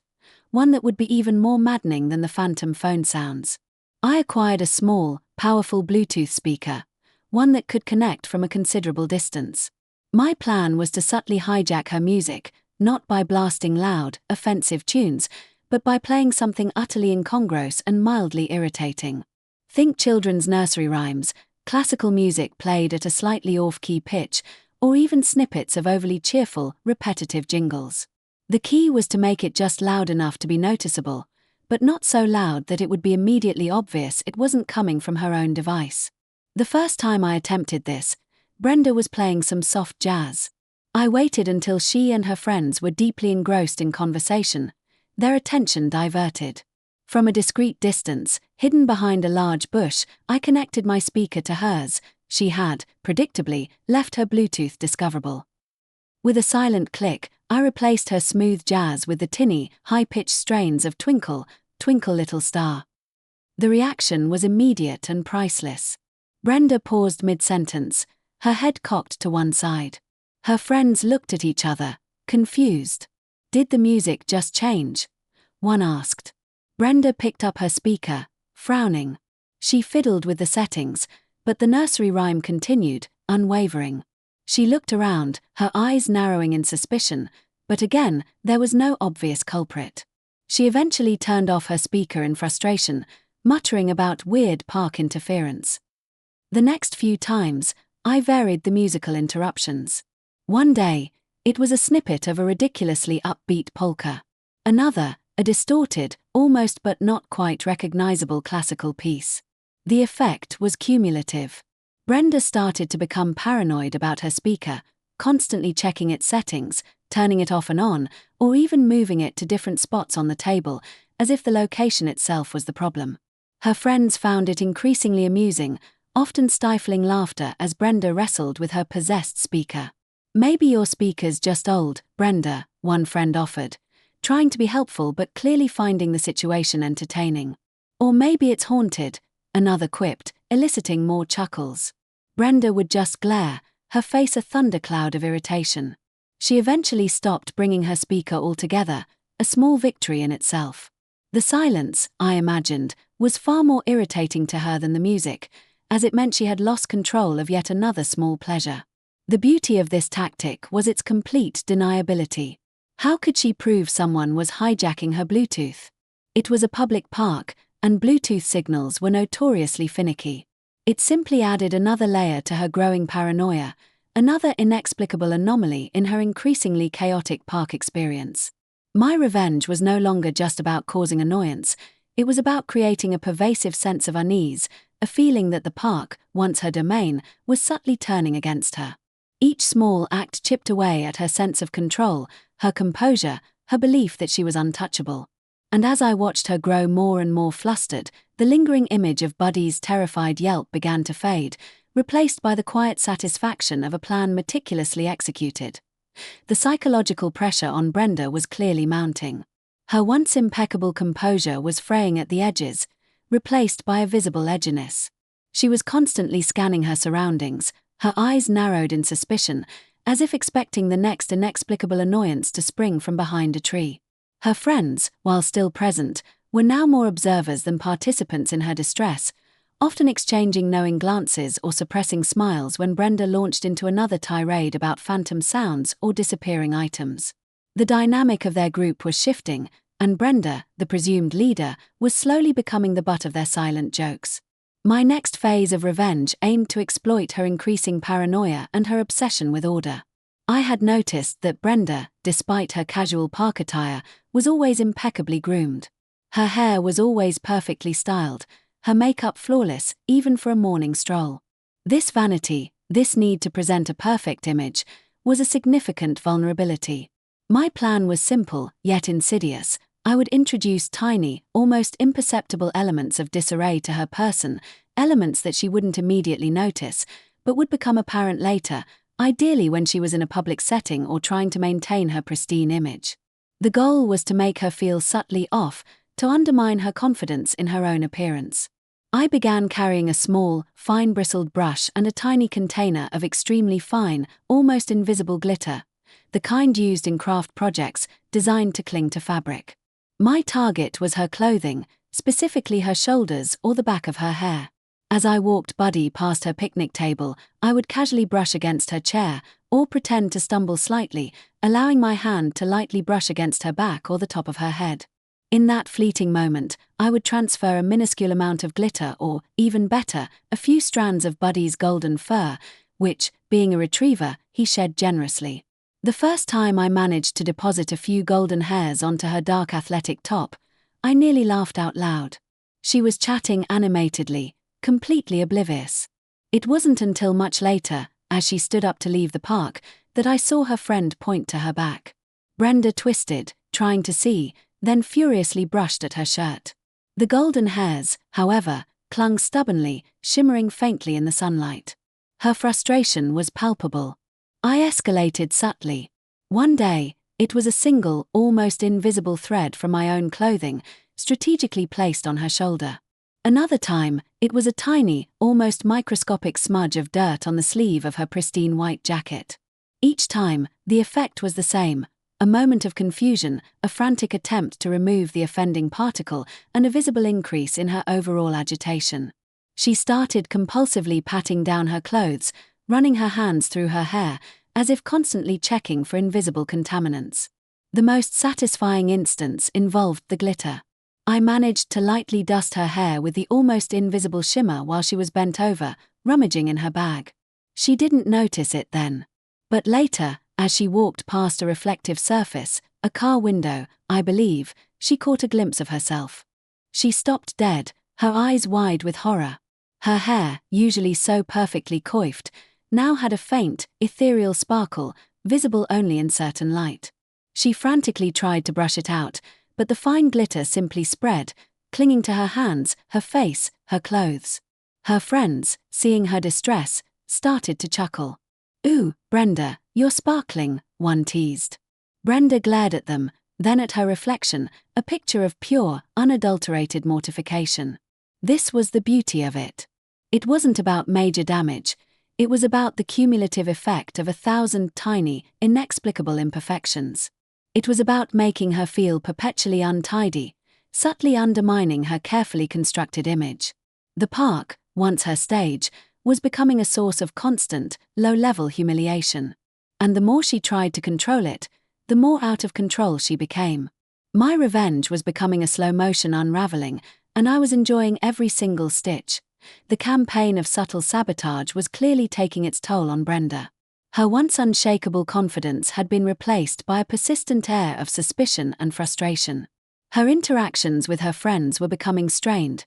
one that would be even more maddening than the phantom phone sounds. I acquired a small, powerful Bluetooth speaker, one that could connect from a considerable distance. My plan was to subtly hijack her music, not by blasting loud, offensive tunes, but by playing something utterly incongruous and mildly irritating. Think children's nursery rhymes, classical music played at a slightly off-key pitch, or even snippets of overly cheerful, repetitive jingles. The key was to make it just loud enough to be noticeable, but not so loud that it would be immediately obvious it wasn't coming from her own device. The first time I attempted this, Brenda was playing some soft jazz. I waited until she and her friends were deeply engrossed in conversation, their attention diverted. From a discreet distance, hidden behind a large bush, I connected my speaker to hers. She had, predictably, left her Bluetooth discoverable. With a silent click, I replaced her smooth jazz with the tinny, high-pitched strains of Twinkle, Twinkle Little Star. The reaction was immediate and priceless. Brenda paused mid-sentence, her head cocked to one side. Her friends looked at each other, confused. "Did the music just change?" one asked. Brenda picked up her speaker, frowning. She fiddled with the settings, but the nursery rhyme continued, unwavering. She looked around, her eyes narrowing in suspicion, but again, there was no obvious culprit. She eventually turned off her speaker in frustration, muttering about weird park interference. The next few times, I varied the musical interruptions. One day, it was a snippet of a ridiculously upbeat polka. Another, a distorted, almost but not quite recognizable classical piece. The effect was cumulative. Brenda started to become paranoid about her speaker, constantly checking its settings, turning it off and on, or even moving it to different spots on the table, as if the location itself was the problem. Her friends found it increasingly amusing, often stifling laughter as Brenda wrestled with her possessed speaker. "Maybe your speaker's just old, Brenda," one friend offered, trying to be helpful but clearly finding the situation entertaining. Or maybe it's haunted, another quipped, eliciting more chuckles. Brenda would just glare, her face a thundercloud of irritation. She eventually stopped bringing her speaker altogether, a small victory in itself. The silence, I imagined, was far more irritating to her than the music, as it meant she had lost control of yet another small pleasure. The beauty of this tactic was its complete deniability. How could she prove someone was hijacking her Bluetooth? It was a public park, and Bluetooth signals were notoriously finicky. It simply added another layer to her growing paranoia, another inexplicable anomaly in her increasingly chaotic park experience. My revenge was no longer just about causing annoyance, it was about creating a pervasive sense of unease, a feeling that the park, once her domain, was subtly turning against her. Each small act chipped away at her sense of control, her composure, her belief that she was untouchable. And as I watched her grow more and more flustered, the lingering image of Buddy's terrified yelp began to fade, replaced by the quiet satisfaction of a plan meticulously executed. The psychological pressure on Brenda was clearly mounting. Her once impeccable composure was fraying at the edges, replaced by a visible edginess. She was constantly scanning her surroundings, her eyes narrowed in suspicion, as if expecting the next inexplicable annoyance to spring from behind a tree. Her friends, while still present, were now more observers than participants in her distress, often exchanging knowing glances or suppressing smiles when Brenda launched into another tirade about phantom sounds or disappearing items. The dynamic of their group was shifting, and Brenda, the presumed leader, was slowly becoming the butt of their silent jokes. My next phase of revenge aimed to exploit her increasing paranoia and her obsession with order. I had noticed that Brenda, despite her casual park attire, was always impeccably groomed. Her hair was always perfectly styled, her makeup flawless, even for a morning stroll. This vanity, this need to present a perfect image, was a significant vulnerability. My plan was simple, yet insidious. I would introduce tiny, almost imperceptible elements of disarray to her person, elements that she wouldn't immediately notice, but would become apparent later, ideally when she was in a public setting or trying to maintain her pristine image. The goal was to make her feel subtly off, to undermine her confidence in her own appearance. I began carrying a small, fine-bristled brush and a tiny container of extremely fine, almost invisible glitter, the kind used in craft projects designed to cling to fabric. My target was her clothing, specifically her shoulders or the back of her hair. As I walked Buddy past her picnic table, I would casually brush against her chair, or pretend to stumble slightly, allowing my hand to lightly brush against her back or the top of her head. In that fleeting moment, I would transfer a minuscule amount of glitter or, even better, a few strands of Buddy's golden fur, which, being a retriever, he shed generously. The first time I managed to deposit a few golden hairs onto her dark athletic top, I nearly laughed out loud. She was chatting animatedly, completely oblivious. It wasn't until much later, as she stood up to leave the park, that I saw her friend point to her back. Brenda twisted, trying to see, then furiously brushed at her shirt. The golden hairs, however, clung stubbornly, shimmering faintly in the sunlight. Her frustration was palpable. I escalated subtly. One day, it was a single, almost invisible thread from my own clothing, strategically placed on her shoulder. Another time, it was a tiny, almost microscopic smudge of dirt on the sleeve of her pristine white jacket. Each time, the effect was the same: a moment of confusion, a frantic attempt to remove the offending particle, and a visible increase in her overall agitation. She started compulsively patting down her clothes, running her hands through her hair, as if constantly checking for invisible contaminants. The most satisfying instance involved the glitter. I managed to lightly dust her hair with the almost invisible shimmer while she was bent over, rummaging in her bag. She didn't notice it then. But later, as she walked past a reflective surface, a car window, I believe, she caught a glimpse of herself. She stopped dead, her eyes wide with horror. Her hair, usually so perfectly coiffed, now had a faint, ethereal sparkle, visible only in certain light. She frantically tried to brush it out, but the fine glitter simply spread, clinging to her hands, her face, her clothes. Her friends, seeing her distress, started to chuckle. "Ooh, Brenda, you're sparkling," one teased. Brenda glared at them, then at her reflection, a picture of pure, unadulterated mortification. This was the beauty of it. It wasn't about major damage. It was about the cumulative effect of 1,000 tiny, inexplicable imperfections. It was about making her feel perpetually untidy, subtly undermining her carefully constructed image. The park, once her stage, was becoming a source of constant, low-level humiliation. And the more she tried to control it, the more out of control she became. My revenge was becoming a slow-motion unraveling, and I was enjoying every single stitch. The campaign of subtle sabotage was clearly taking its toll on Brenda. Her once unshakable confidence had been replaced by a persistent air of suspicion and frustration. Her interactions with her friends were becoming strained.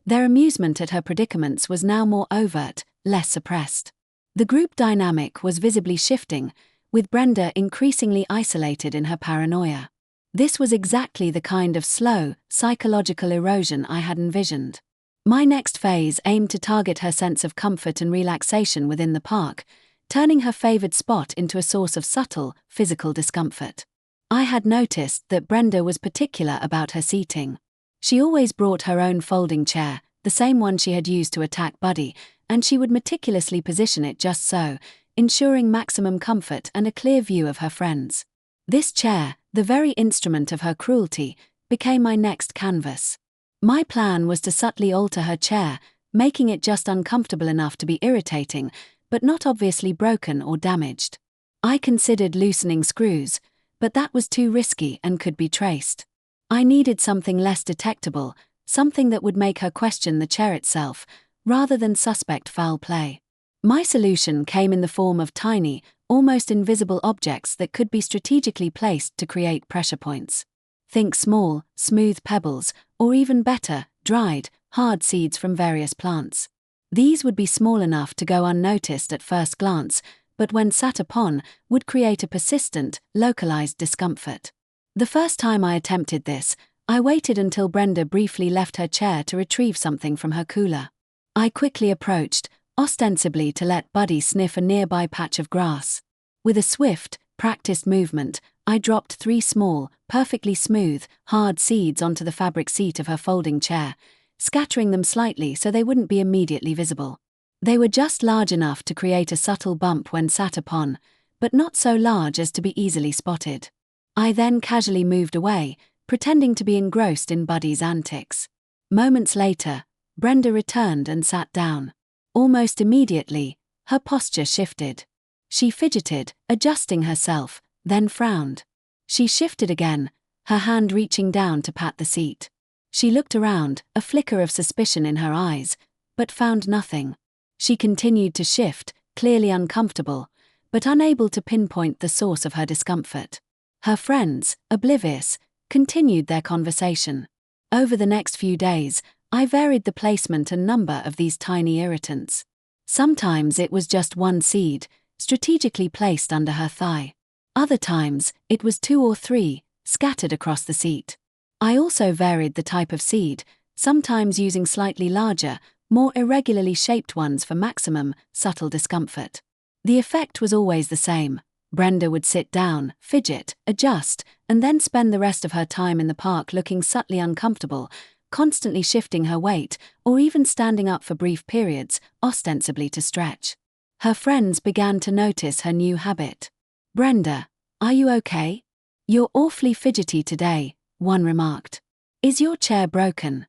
Their amusement at her predicaments was now more overt, less suppressed. The group dynamic was visibly shifting, with Brenda increasingly isolated in her paranoia. This was exactly the kind of slow, psychological erosion I had envisioned. My next phase aimed to target her sense of comfort and relaxation within the park, turning her favored spot into a source of subtle, physical discomfort. I had noticed that Brenda was particular about her seating. She always brought her own folding chair, the same one she had used to attack Buddy, and she would meticulously position it just so, ensuring maximum comfort and a clear view of her friends. This chair, the very instrument of her cruelty, became my next canvas. My plan was to subtly alter her chair, making it just uncomfortable enough to be irritating, but not obviously broken or damaged. I considered loosening screws, but that was too risky and could be traced. I needed something less detectable, something that would make her question the chair itself, rather than suspect foul play. My solution came in the form of tiny, almost invisible objects that could be strategically placed to create pressure points. Think small, smooth pebbles, or even better, dried, hard seeds from various plants. These would be small enough to go unnoticed at first glance, but when sat upon, would create a persistent, localized discomfort. The first time I attempted this, I waited until Brenda briefly left her chair to retrieve something from her cooler. I quickly approached, ostensibly to let Buddy sniff a nearby patch of grass. With a swift, practiced movement, I dropped 3 small, perfectly smooth, hard seeds onto the fabric seat of her folding chair, scattering them slightly so they wouldn't be immediately visible. They were just large enough to create a subtle bump when sat upon, but not so large as to be easily spotted. I then casually moved away, pretending to be engrossed in Buddy's antics. Moments later, Brenda returned and sat down. Almost immediately, her posture shifted. She fidgeted, adjusting herself, then frowned. She shifted again, her hand reaching down to pat the seat. She looked around, a flicker of suspicion in her eyes, but found nothing. She continued to shift, clearly uncomfortable, but unable to pinpoint the source of her discomfort. Her friends, oblivious, continued their conversation. Over the next few days, I varied the placement and number of these tiny irritants. Sometimes it was just 1 seed, strategically placed under her thigh. Other times, it was 2 or 3, scattered across the seat. I also varied the type of seed, sometimes using slightly larger, more irregularly shaped ones for maximum, subtle discomfort. The effect was always the same. Brenda would sit down, fidget, adjust, and then spend the rest of her time in the park looking subtly uncomfortable, constantly shifting her weight, or even standing up for brief periods, ostensibly to stretch. Her friends began to notice her new habit. "Brenda, are you okay? You're awfully fidgety today," one remarked. "Is your chair broken?"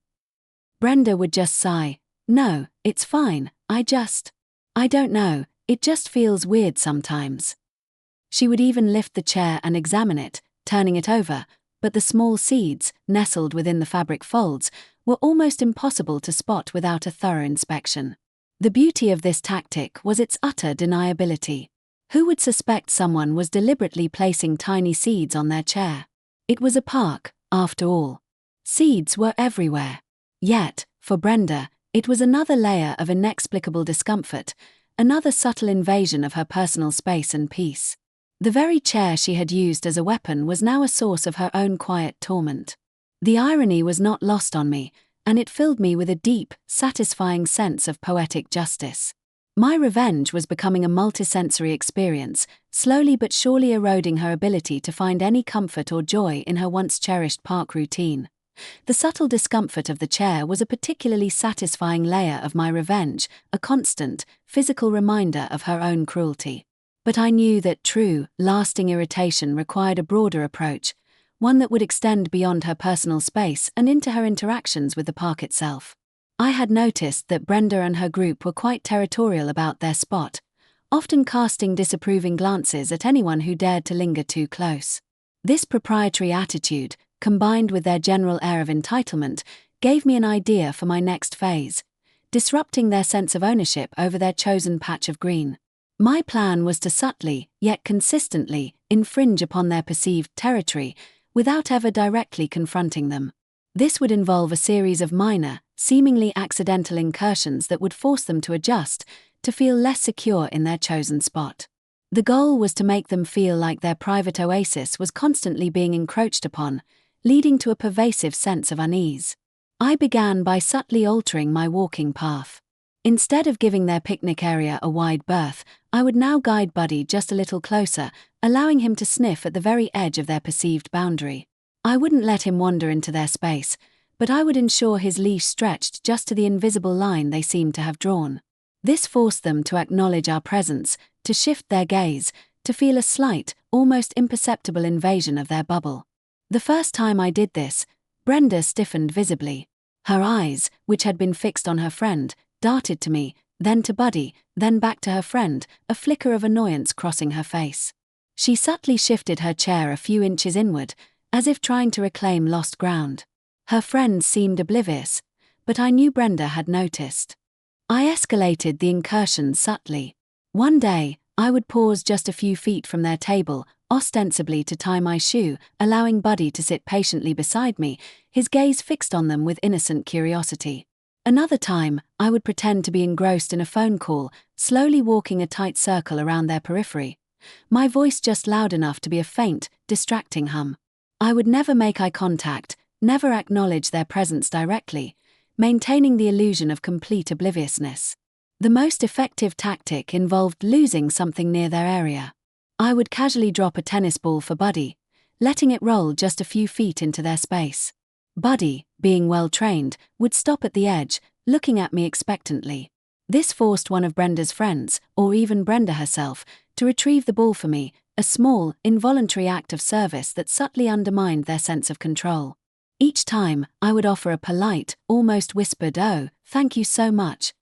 Brenda would just sigh. "No, it's fine, I don't know, it just feels weird sometimes." She would even lift the chair and examine it, turning it over, but the small seeds, nestled within the fabric folds, were almost impossible to spot without a thorough inspection. The beauty of this tactic was its utter deniability. Who would suspect someone was deliberately placing tiny seeds on their chair? It was a park, after all. Seeds were everywhere. Yet, for Brenda, it was another layer of inexplicable discomfort, another subtle invasion of her personal space and peace. The very chair she had used as a weapon was now a source of her own quiet torment. The irony was not lost on me, and it filled me with a deep, satisfying sense of poetic justice. My revenge was becoming a multisensory experience, slowly but surely eroding her ability to find any comfort or joy in her once cherished park routine. The subtle discomfort of the chair was a particularly satisfying layer of my revenge, a constant, physical reminder of her own cruelty. But I knew that true, lasting irritation required a broader approach, one that would extend beyond her personal space and into her interactions with the park itself. I had noticed that Brenda and her group were quite territorial about their spot, often casting disapproving glances at anyone who dared to linger too close. This proprietary attitude, combined with their general air of entitlement, gave me an idea for my next phase, disrupting their sense of ownership over their chosen patch of green. My plan was to subtly, yet consistently, infringe upon their perceived territory, without ever directly confronting them. This would involve a series of minor, seemingly accidental incursions that would force them to adjust, to feel less secure in their chosen spot. The goal was to make them feel like their private oasis was constantly being encroached upon, leading to a pervasive sense of unease. I began by subtly altering my walking path. Instead of giving their picnic area a wide berth, I would now guide Buddy just a little closer, allowing him to sniff at the very edge of their perceived boundary. I wouldn't let him wander into their space, but I would ensure his leash stretched just to the invisible line they seemed to have drawn. This forced them to acknowledge our presence, to shift their gaze, to feel a slight, almost imperceptible invasion of their bubble. The first time I did this, Brenda stiffened visibly. Her eyes, which had been fixed on her friend, darted to me, then to Buddy, then back to her friend, a flicker of annoyance crossing her face. She subtly shifted her chair a few inches inward, as if trying to reclaim lost ground. Her friends seemed oblivious, but I knew Brenda had noticed. I escalated the incursion subtly. One day, I would pause just a few feet from their table, ostensibly to tie my shoe, allowing Buddy to sit patiently beside me, his gaze fixed on them with innocent curiosity. Another time, I would pretend to be engrossed in a phone call, slowly walking a tight circle around their periphery, my voice just loud enough to be a faint, distracting hum. I would never make eye contact, never acknowledge their presence directly, maintaining the illusion of complete obliviousness. The most effective tactic involved losing something near their area. I would casually drop a tennis ball for Buddy, letting it roll just a few feet into their space. Buddy, being well trained, would stop at the edge, looking at me expectantly. This forced one of Brenda's friends, or even Brenda herself, to retrieve the ball for me, a small, involuntary act of service that subtly undermined their sense of control. Each time, I would offer a polite, almost whispered "Oh, thank you so much,"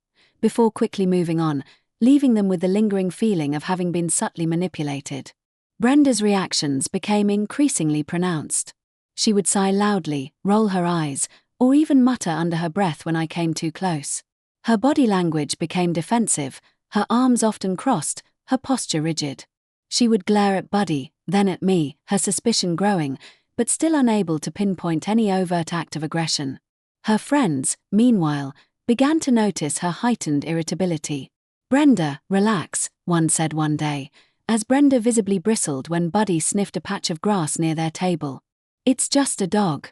before quickly moving on, leaving them with the lingering feeling of having been subtly manipulated. Brenda's reactions became increasingly pronounced. She would sigh loudly, roll her eyes, or even mutter under her breath when I came too close. Her body language became defensive, her arms often crossed, her posture rigid. She would glare at Buddy, then at me, her suspicion growing, but still unable to pinpoint any overt act of aggression. Her friends, meanwhile, began to notice her heightened irritability. "Brenda, relax," one said one day, as Brenda visibly bristled when Buddy sniffed a patch of grass near their table. "It's just a dog."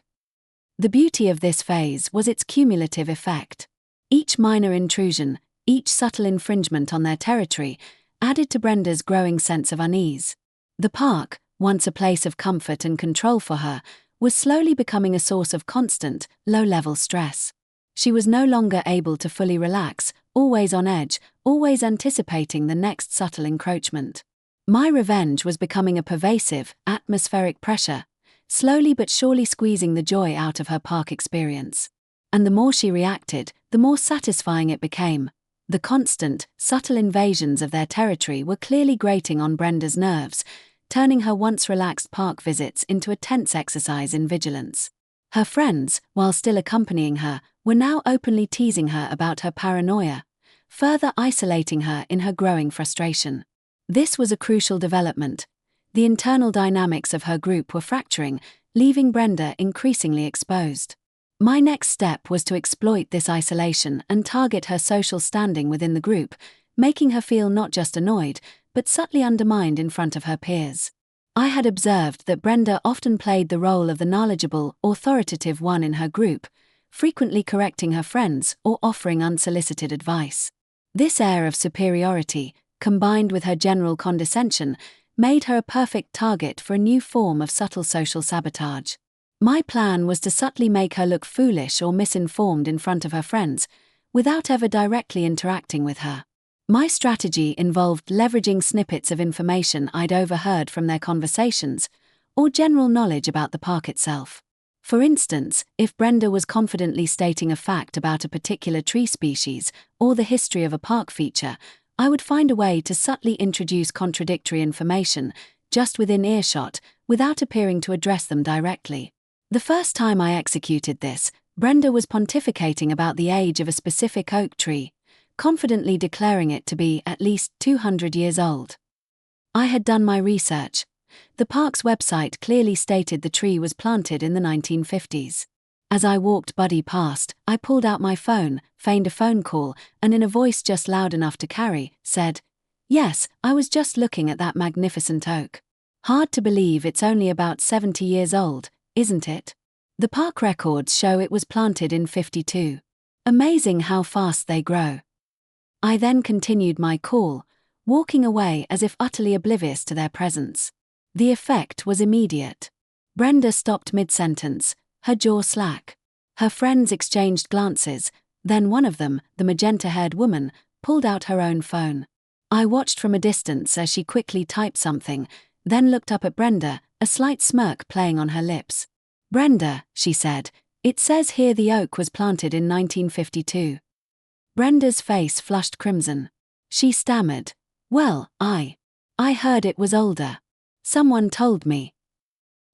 The beauty of this phase was its cumulative effect. Each minor intrusion, each subtle infringement on their territory, added to Brenda's growing sense of unease. The park, once a place of comfort and control for her, was slowly becoming a source of constant, low-level stress. She was no longer able to fully relax, always on edge, always anticipating the next subtle encroachment. My revenge was becoming a pervasive, atmospheric pressure, slowly but surely squeezing the joy out of her park experience. And the more she reacted, the more satisfying it became. The constant, subtle invasions of their territory were clearly grating on Brenda's nerves, turning her once relaxed park visits into a tense exercise in vigilance. Her friends, while still accompanying her, were now openly teasing her about her paranoia, further isolating her in her growing frustration. This was a crucial development. The internal dynamics of her group were fracturing, leaving Brenda increasingly exposed. My next step was to exploit this isolation and target her social standing within the group, making her feel not just annoyed, but subtly undermined in front of her peers. I had observed that Brenda often played the role of the knowledgeable, authoritative one in her group, frequently correcting her friends or offering unsolicited advice. This air of superiority, combined with her general condescension, made her a perfect target for a new form of subtle social sabotage. My plan was to subtly make her look foolish or misinformed in front of her friends, without ever directly interacting with her. My strategy involved leveraging snippets of information I'd overheard from their conversations, or general knowledge about the park itself. For instance, if Brenda was confidently stating a fact about a particular tree species or the history of a park feature, I would find a way to subtly introduce contradictory information just within earshot without appearing to address them directly. The first time I executed this, Brenda was pontificating about the age of a specific oak tree, confidently declaring it to be at least 200 years old. I had done my research. The park's website clearly stated the tree was planted in the 1950s. As I walked Buddy past, I pulled out my phone, feigned a phone call, and in a voice just loud enough to carry, said, "Yes, I was just looking at that magnificent oak. Hard to believe it's only about 70 years old, isn't it? The park records show it was planted in 52. Amazing how fast they grow." I then continued my call, walking away as if utterly oblivious to their presence. The effect was immediate. Brenda stopped mid-sentence, her jaw slack. Her friends exchanged glances, then one of them, the magenta-haired woman, pulled out her own phone. I watched from a distance as she quickly typed something, then looked up at Brenda, a slight smirk playing on her lips. "Brenda," she said, "it says here the oak was planted in 1952. Brenda's face flushed crimson. She stammered, "Well, I heard it was older. Someone told me."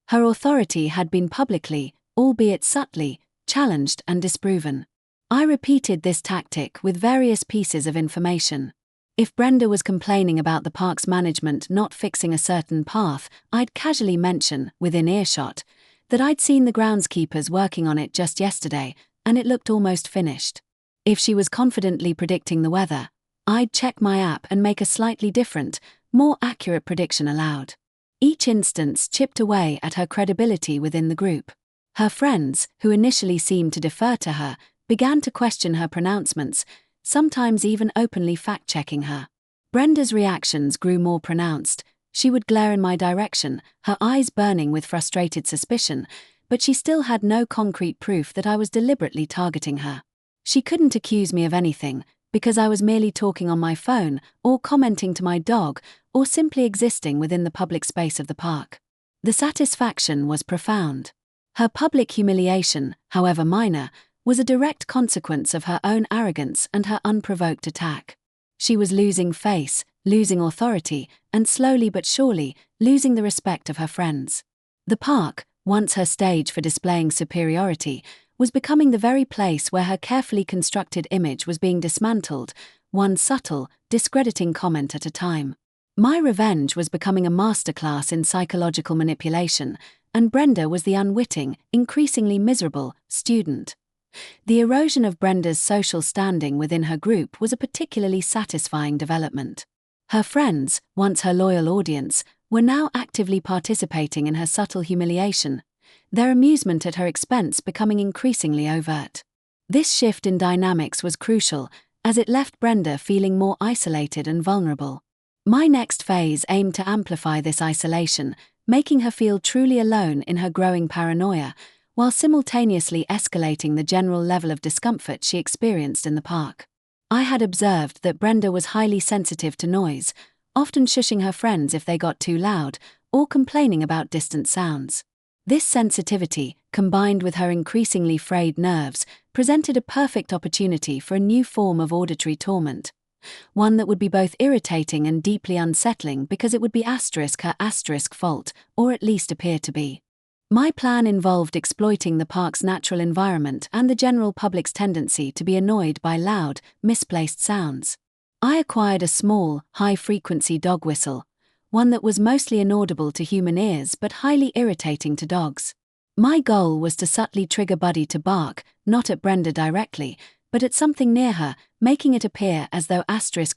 Her authority had been publicly, albeit subtly, challenged and disproven. I repeated this tactic with various pieces of information. If Brenda was complaining about the park's management not fixing a certain path, I'd casually mention, within earshot, that I'd seen the groundskeepers working on it just yesterday, and it looked almost finished. If she was confidently predicting the weather, I'd check my app and make a slightly different, more accurate prediction aloud. Each instance chipped away at her credibility within the group. Her friends, who initially seemed to defer to her, began to question her pronouncements, sometimes even openly fact-checking her. Brenda's reactions grew more pronounced. She would glare in my direction, her eyes burning with frustrated suspicion, but she still had no concrete proof that I was deliberately targeting her. She couldn't accuse me of anything, because I was merely talking on my phone, or commenting to my dog, or simply existing within the public space of the park. The satisfaction was profound. Her public humiliation, however minor, was a direct consequence of her own arrogance and her unprovoked attack. She was losing face, losing authority, and slowly but surely, losing the respect of her friends. The park, once her stage for displaying superiority, was becoming the very place where her carefully constructed image was being dismantled, one subtle, discrediting comment at a time. My revenge was becoming a masterclass in psychological manipulation, and Brenda was the unwitting, increasingly miserable, student. The erosion of Brenda's social standing within her group was a particularly satisfying development. Her friends, once her loyal audience, were now actively participating in her subtle humiliation, their amusement at her expense becoming increasingly overt. This shift in dynamics was crucial, as it left Brenda feeling more isolated and vulnerable. My next phase aimed to amplify this isolation, making her feel truly alone in her growing paranoia, while simultaneously escalating the general level of discomfort she experienced in the park. I had observed that Brenda was highly sensitive to noise, often shushing her friends if they got too loud, or complaining about distant sounds. This sensitivity, combined with her increasingly frayed nerves, presented a perfect opportunity for a new form of auditory torment. One that would be both irritating and deeply unsettling because it would be her fault, or at least appear to be. My plan involved exploiting the park's natural environment and the general public's tendency to be annoyed by loud, misplaced sounds. I acquired a small, high-frequency dog whistle, one that was mostly inaudible to human ears but highly irritating to dogs. My goal was to subtly trigger Buddy to bark, not at Brenda directly, but at something near her, making it appear as though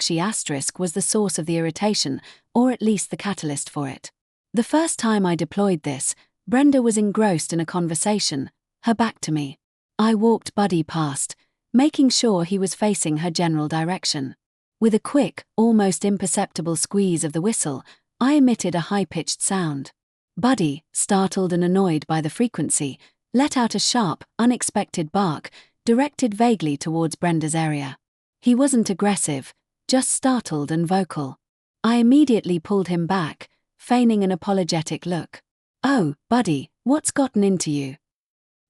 she was the source of the irritation, or at least the catalyst for it. The first time I deployed this, Brenda was engrossed in a conversation, her back to me. I walked Buddy past, making sure he was facing her general direction. With a quick, almost imperceptible squeeze of the whistle, I emitted a high-pitched sound. Buddy, startled and annoyed by the frequency, let out a sharp, unexpected bark, directed vaguely towards Brenda's area. He wasn't aggressive, just startled and vocal. I immediately pulled him back, feigning an apologetic look. "Oh, Buddy, what's gotten into you?"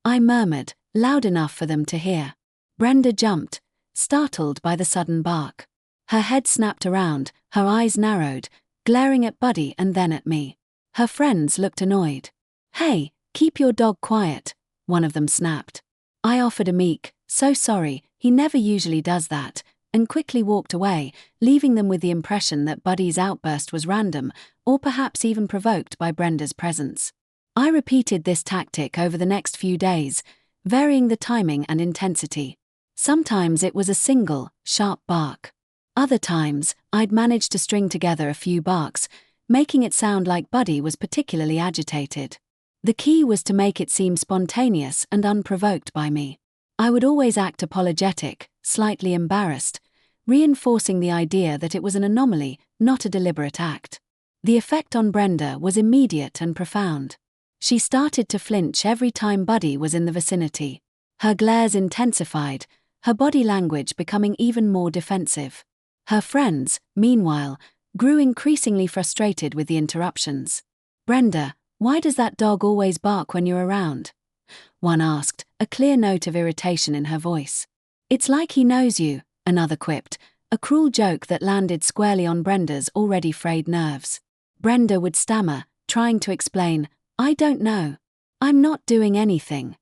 I murmured, loud enough for them to hear. Brenda jumped, startled by the sudden bark. Her head snapped around, her eyes narrowed, glaring at Buddy and then at me. Her friends looked annoyed. "Hey, keep your dog quiet," one of them snapped. I offered a meek, "So sorry, he never usually does that," and quickly walked away, leaving them with the impression that Buddy's outburst was random, or perhaps even provoked by Brenda's presence. I repeated this tactic over the next few days, varying the timing and intensity. Sometimes it was a single, sharp bark. Other times, I'd managed to string together a few barks, making it sound like Buddy was particularly agitated. The key was to make it seem spontaneous and unprovoked by me. I would always act apologetic, slightly embarrassed, reinforcing the idea that it was an anomaly, not a deliberate act. The effect on Brenda was immediate and profound. She started to flinch every time Buddy was in the vicinity. Her glares intensified, her body language becoming even more defensive. Her friends, meanwhile, grew increasingly frustrated with the interruptions. "Brenda, why does that dog always bark when you're around?" one asked, a clear note of irritation in her voice. "It's like he knows you," another quipped, a cruel joke that landed squarely on Brenda's already frayed nerves. Brenda would stammer, trying to explain, "I don't know. I'm not doing anything."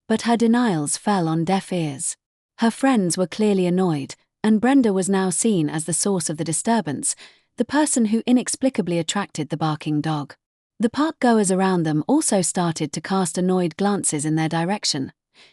But her denials fell on deaf ears. Her friends were clearly annoyed, and Brenda was now seen as the source of the disturbance, the person who inexplicably attracted the barking dog. The park-goers around them also started to cast annoyed glances in their direction,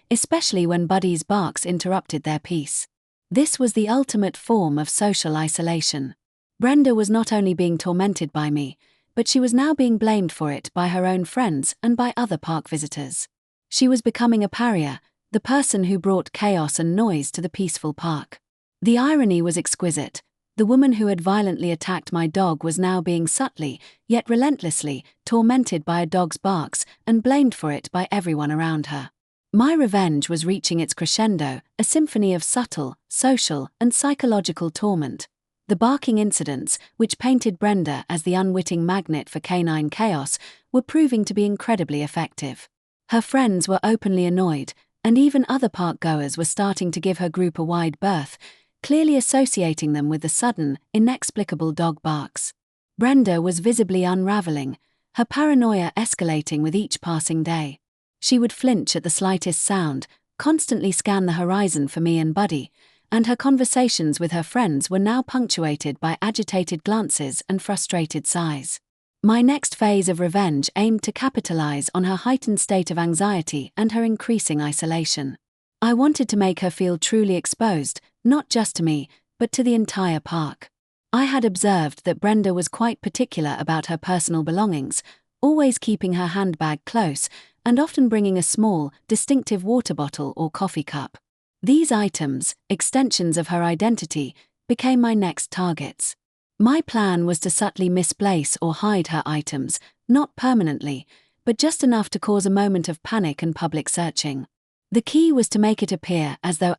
especially when Buddy's barks interrupted their peace. This was the ultimate form of social isolation. Brenda was not only being tormented by me, but she was now being blamed for it by her own friends and by other park visitors. She was becoming a pariah, the person who brought chaos and noise to the peaceful park. The irony was exquisite. The woman who had violently attacked my dog was now being subtly, yet relentlessly, tormented by a dog's barks and blamed for it by everyone around her. My revenge was reaching its crescendo, a symphony of subtle, social, and psychological torment. The barking incidents, which painted Brenda as the unwitting magnet for canine chaos, were proving to be incredibly effective. Her friends were openly annoyed, and even other park-goers were starting to give her group a wide berth, clearly associating them with the sudden, inexplicable dog barks. Brenda was visibly unraveling, her paranoia escalating with each passing day. She would flinch at the slightest sound, constantly scan the horizon for me and Buddy, and her conversations with her friends were now punctuated by agitated glances and frustrated sighs. My next phase of revenge aimed to capitalize on her heightened state of anxiety and her increasing isolation. I wanted to make her feel truly exposed, not just to me, but to the entire park. I had observed that Brenda was quite particular about her personal belongings, always keeping her handbag close, and often bringing a small, distinctive water bottle or coffee cup. These items, extensions of her identity, became my next targets. My plan was to subtly misplace or hide her items, not permanently, but just enough to cause a moment of panic and public searching. The key was to make it appear as though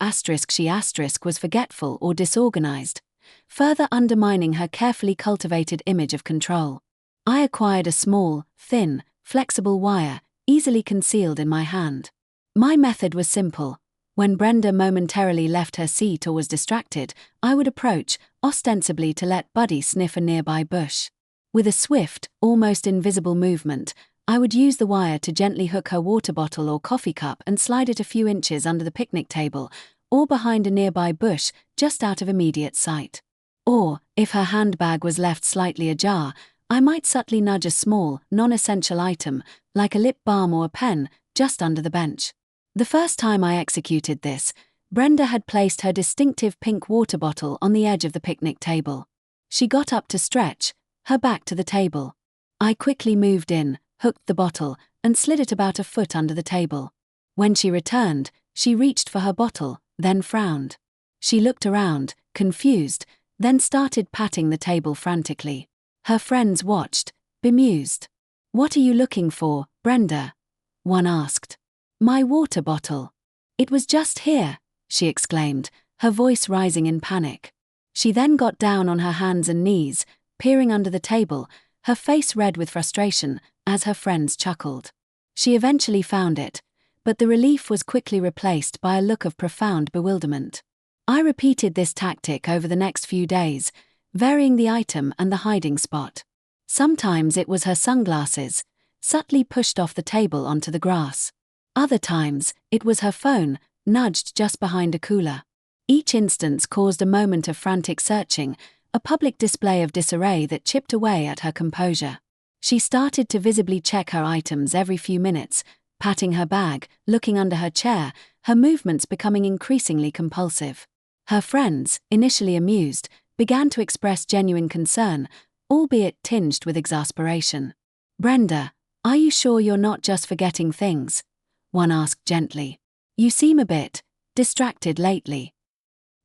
she was forgetful or disorganized, further undermining her carefully cultivated image of control. I acquired a small, thin, flexible wire, easily concealed in my hand. My method was simple. When Brenda momentarily left her seat or was distracted, I would approach, ostensibly to let Buddy sniff a nearby bush. With a swift, almost invisible movement, I would use the wire to gently hook her water bottle or coffee cup and slide it a few inches under the picnic table, or behind a nearby bush just out of immediate sight. Or, if her handbag was left slightly ajar, I might subtly nudge a small, non-essential item, like a lip balm or a pen, just under the bench. The first time I executed this, Brenda had placed her distinctive pink water bottle on the edge of the picnic table. She got up to stretch, her back to the table. I quickly moved in, hooked the bottle, and slid it about a foot under the table. When she returned, she reached for her bottle, then frowned. She looked around, confused, then started patting the table frantically. Her friends watched, bemused. "What are you looking for, Brenda?" one asked. "My water bottle. It was just here," she exclaimed, her voice rising in panic. She then got down on her hands and knees, peering under the table, her face red with frustration, as her friends chuckled. She eventually found it, but the relief was quickly replaced by a look of profound bewilderment. I repeated this tactic over the next few days, varying the item and the hiding spot. Sometimes it was her sunglasses, subtly pushed off the table onto the grass. Other times, it was her phone, nudged just behind a cooler. Each instance caused a moment of frantic searching, a public display of disarray that chipped away at her composure. She started to visibly check her items every few minutes, patting her bag, looking under her chair, her movements becoming increasingly compulsive. Her friends, initially amused, began to express genuine concern, albeit tinged with exasperation. "Brenda, are you sure you're not just forgetting things?" one asked gently. "You seem a bit distracted lately."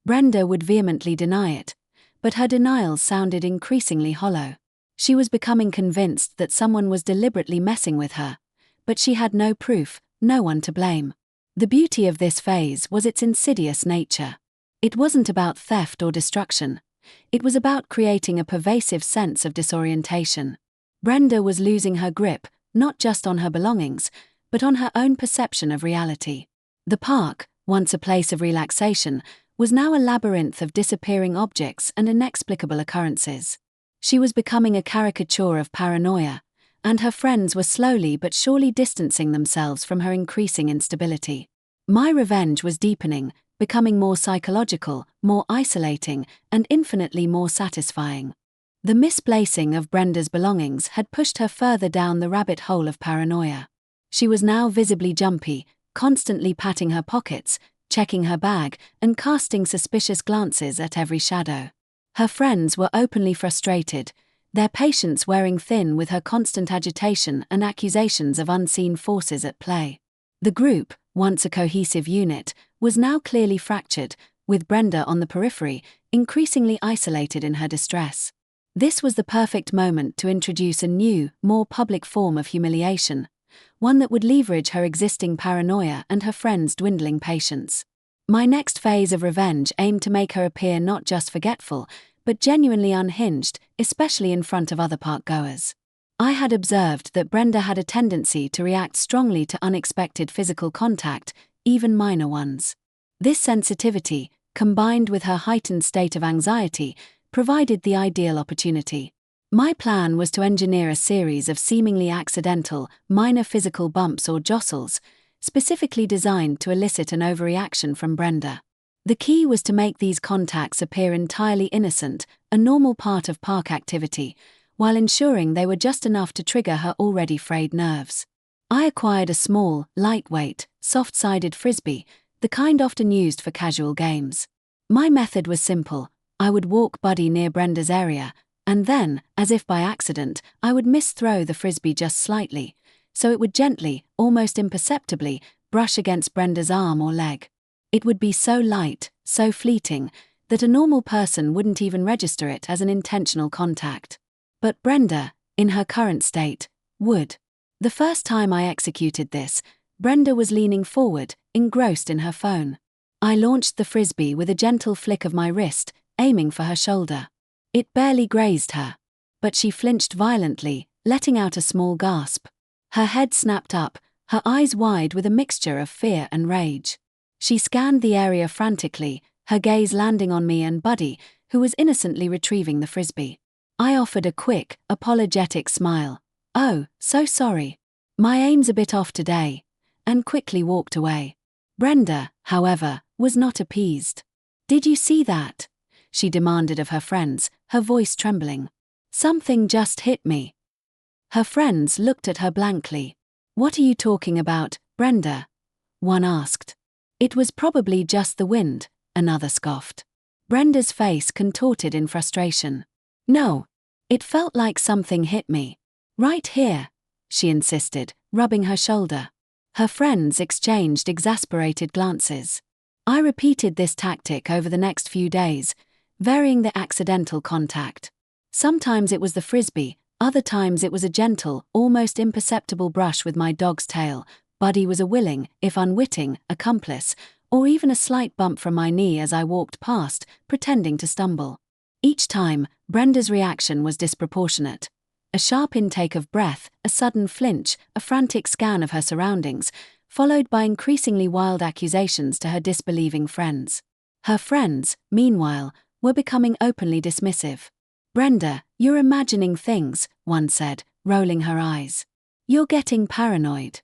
Brenda would vehemently deny it, but her denials sounded increasingly hollow. She was becoming convinced that someone was deliberately messing with her, but she had no proof, no one to blame. The beauty of this phase was its insidious nature. It wasn't about theft or destruction. It was about creating a pervasive sense of disorientation. Brenda was losing her grip, not just on her belongings, but on her own perception of reality. The park, once a place of relaxation, was now a labyrinth of disappearing objects and inexplicable occurrences. She was becoming a caricature of paranoia, and her friends were slowly but surely distancing themselves from her increasing instability. My revenge was deepening, becoming more psychological, more isolating, and infinitely more satisfying. The misplacing of Brenda's belongings had pushed her further down the rabbit hole of paranoia. She was now visibly jumpy, constantly patting her pockets, checking her bag, and casting suspicious glances at every shadow. Her friends were openly frustrated, their patience wearing thin with her constant agitation and accusations of unseen forces at play. The group, once a cohesive unit, was now clearly fractured, with Brenda on the periphery, increasingly isolated in her distress. This was the perfect moment to introduce a new, more public form of humiliation, one that would leverage her existing paranoia and her friends' dwindling patience. My next phase of revenge aimed to make her appear not just forgetful, but genuinely unhinged, especially in front of other park-goers. I had observed that Brenda had a tendency to react strongly to unexpected physical contact, even minor ones. This sensitivity, combined with her heightened state of anxiety, provided the ideal opportunity. My plan was to engineer a series of seemingly accidental, minor physical bumps or jostles, specifically designed to elicit an overreaction from Brenda. The key was to make these contacts appear entirely innocent, a normal part of park activity, while ensuring they were just enough to trigger her already frayed nerves. I acquired a small, lightweight, soft-sided frisbee, the kind often used for casual games. My method was simple. I would walk Buddy near Brenda's area, and then, as if by accident, I would misthrow the frisbee just slightly, so it would gently, almost imperceptibly, brush against Brenda's arm or leg. It would be so light, so fleeting, that a normal person wouldn't even register it as an intentional contact. But Brenda, in her current state, would. The first time I executed this, Brenda was leaning forward, engrossed in her phone. I launched the frisbee with a gentle flick of my wrist, aiming for her shoulder. It barely grazed her, but she flinched violently, letting out a small gasp. Her head snapped up, her eyes wide with a mixture of fear and rage. She scanned the area frantically, her gaze landing on me and Buddy, who was innocently retrieving the frisbee. I offered a quick, apologetic smile. "Oh, so sorry. My aim's a bit off today," and quickly walked away. Brenda, however, was not appeased. "Did you see that?" she demanded of her friends, her voice trembling. "Something just hit me." Her friends looked at her blankly. "What are you talking about, Brenda?" one asked. "It was probably just the wind," another scoffed. Brenda's face contorted in frustration. "No, it felt like something hit me. Right here," she insisted, rubbing her shoulder. Her friends exchanged exasperated glances. I repeated this tactic over the next few days, varying the accidental contact. Sometimes it was the frisbee, other times it was a gentle, almost imperceptible brush with my dog's tail. Buddy was a willing, if unwitting, accomplice, or even a slight bump from my knee as I walked past, pretending to stumble. Each time, Brenda's reaction was disproportionate. A sharp intake of breath, a sudden flinch, a frantic scan of her surroundings, followed by increasingly wild accusations to her disbelieving friends. Her friends, meanwhile, were becoming openly dismissive. "Brenda, you're imagining things," one said, rolling her eyes. "You're getting paranoid."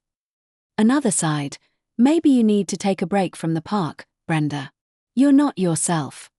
Another sighed, "Maybe you need to take a break from the park, Brenda. You're not yourself."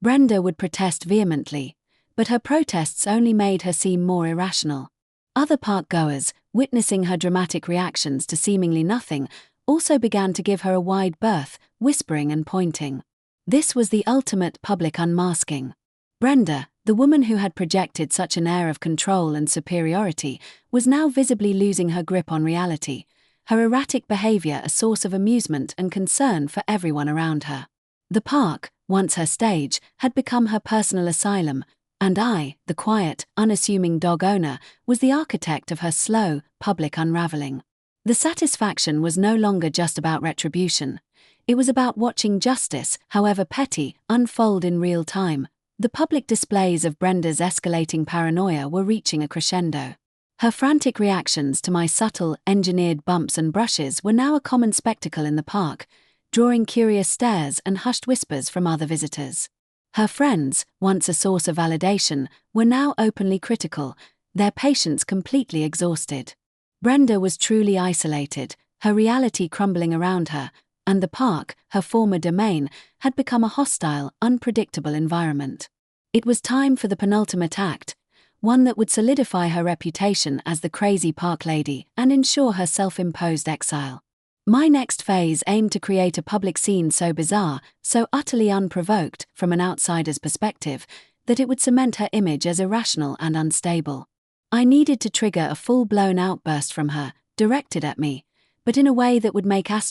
Brenda would protest vehemently, but her protests only made her seem more irrational. Other park-goers, witnessing her dramatic reactions to seemingly nothing, also began to give her a wide berth, whispering and pointing. This was the ultimate public unmasking. Brenda, the woman who had projected such an air of control and superiority, was now visibly losing her grip on reality, her erratic behavior a source of amusement and concern for everyone around her. The park, once her stage, had become her personal asylum, and I, the quiet, unassuming dog owner, was the architect of her slow, public unraveling. The satisfaction was no longer just about retribution. It was about watching justice, however petty, unfold in real time. The public displays of Brenda's escalating paranoia were reaching a crescendo. Her frantic reactions to my subtle, engineered bumps and brushes were now a common spectacle in the park, drawing curious stares and hushed whispers from other visitors. Her friends, once a source of validation, were now openly critical, their patience completely exhausted. Brenda was truly isolated, her reality crumbling around her, and the park, her former domain, had become a hostile, unpredictable environment. It was time for the penultimate act, one that would solidify her reputation as the crazy park lady and ensure her self-imposed exile. My next phase aimed to create a public scene so bizarre, so utterly unprovoked from an outsider's perspective, that it would cement her image as irrational and unstable. I needed to trigger a full-blown outburst from her, directed at me, but in a way that would make her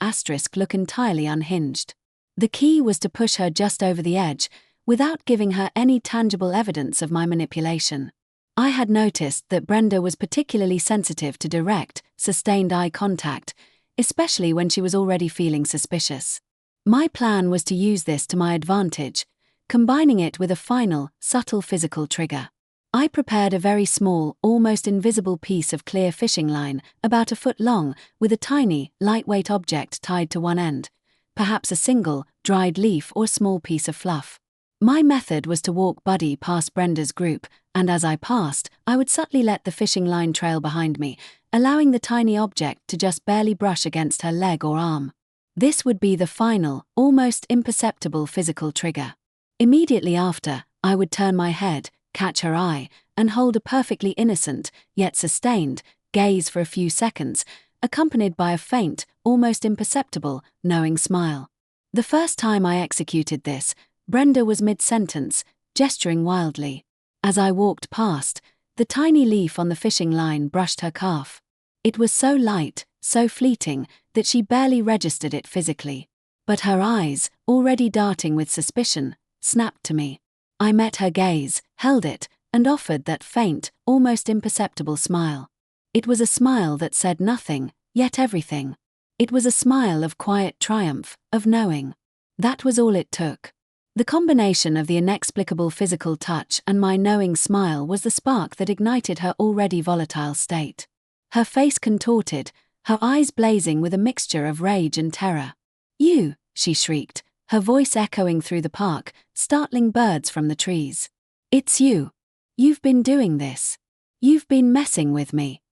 asterisk look entirely unhinged. The key was to push her just over the edge, without giving her any tangible evidence of my manipulation. I had noticed that Brenda was particularly sensitive to direct, sustained eye contact, especially when she was already feeling suspicious. My plan was to use this to my advantage, combining it with a final, subtle physical trigger. I prepared a very small, almost invisible piece of clear fishing line, about a foot long, with a tiny, lightweight object tied to one end, perhaps a single, dried leaf or small piece of fluff. My method was to walk Buddy past Brenda's group, and as I passed, I would subtly let the fishing line trail behind me, allowing the tiny object to just barely brush against her leg or arm. This would be the final, almost imperceptible physical trigger. Immediately after, I would turn my head, catch her eye, and hold a perfectly innocent, yet sustained, gaze for a few seconds, accompanied by a faint, almost imperceptible, knowing smile. The first time I executed this, Brenda was mid-sentence, gesturing wildly. As I walked past, the tiny leaf on the fishing line brushed her calf. It was so light, so fleeting, that she barely registered it physically. But her eyes, already darting with suspicion, snapped to me. I met her gaze, held it, and offered that faint, almost imperceptible smile. It was a smile that said nothing, yet everything. It was a smile of quiet triumph, of knowing. That was all it took. The combination of the inexplicable physical touch and my knowing smile was the spark that ignited her already volatile state. Her face contorted, her eyes blazing with a mixture of rage and terror. "You!" she shrieked, her voice echoing through the park, startling birds from the trees. "It's you! You've been doing this! You've been messing with me!"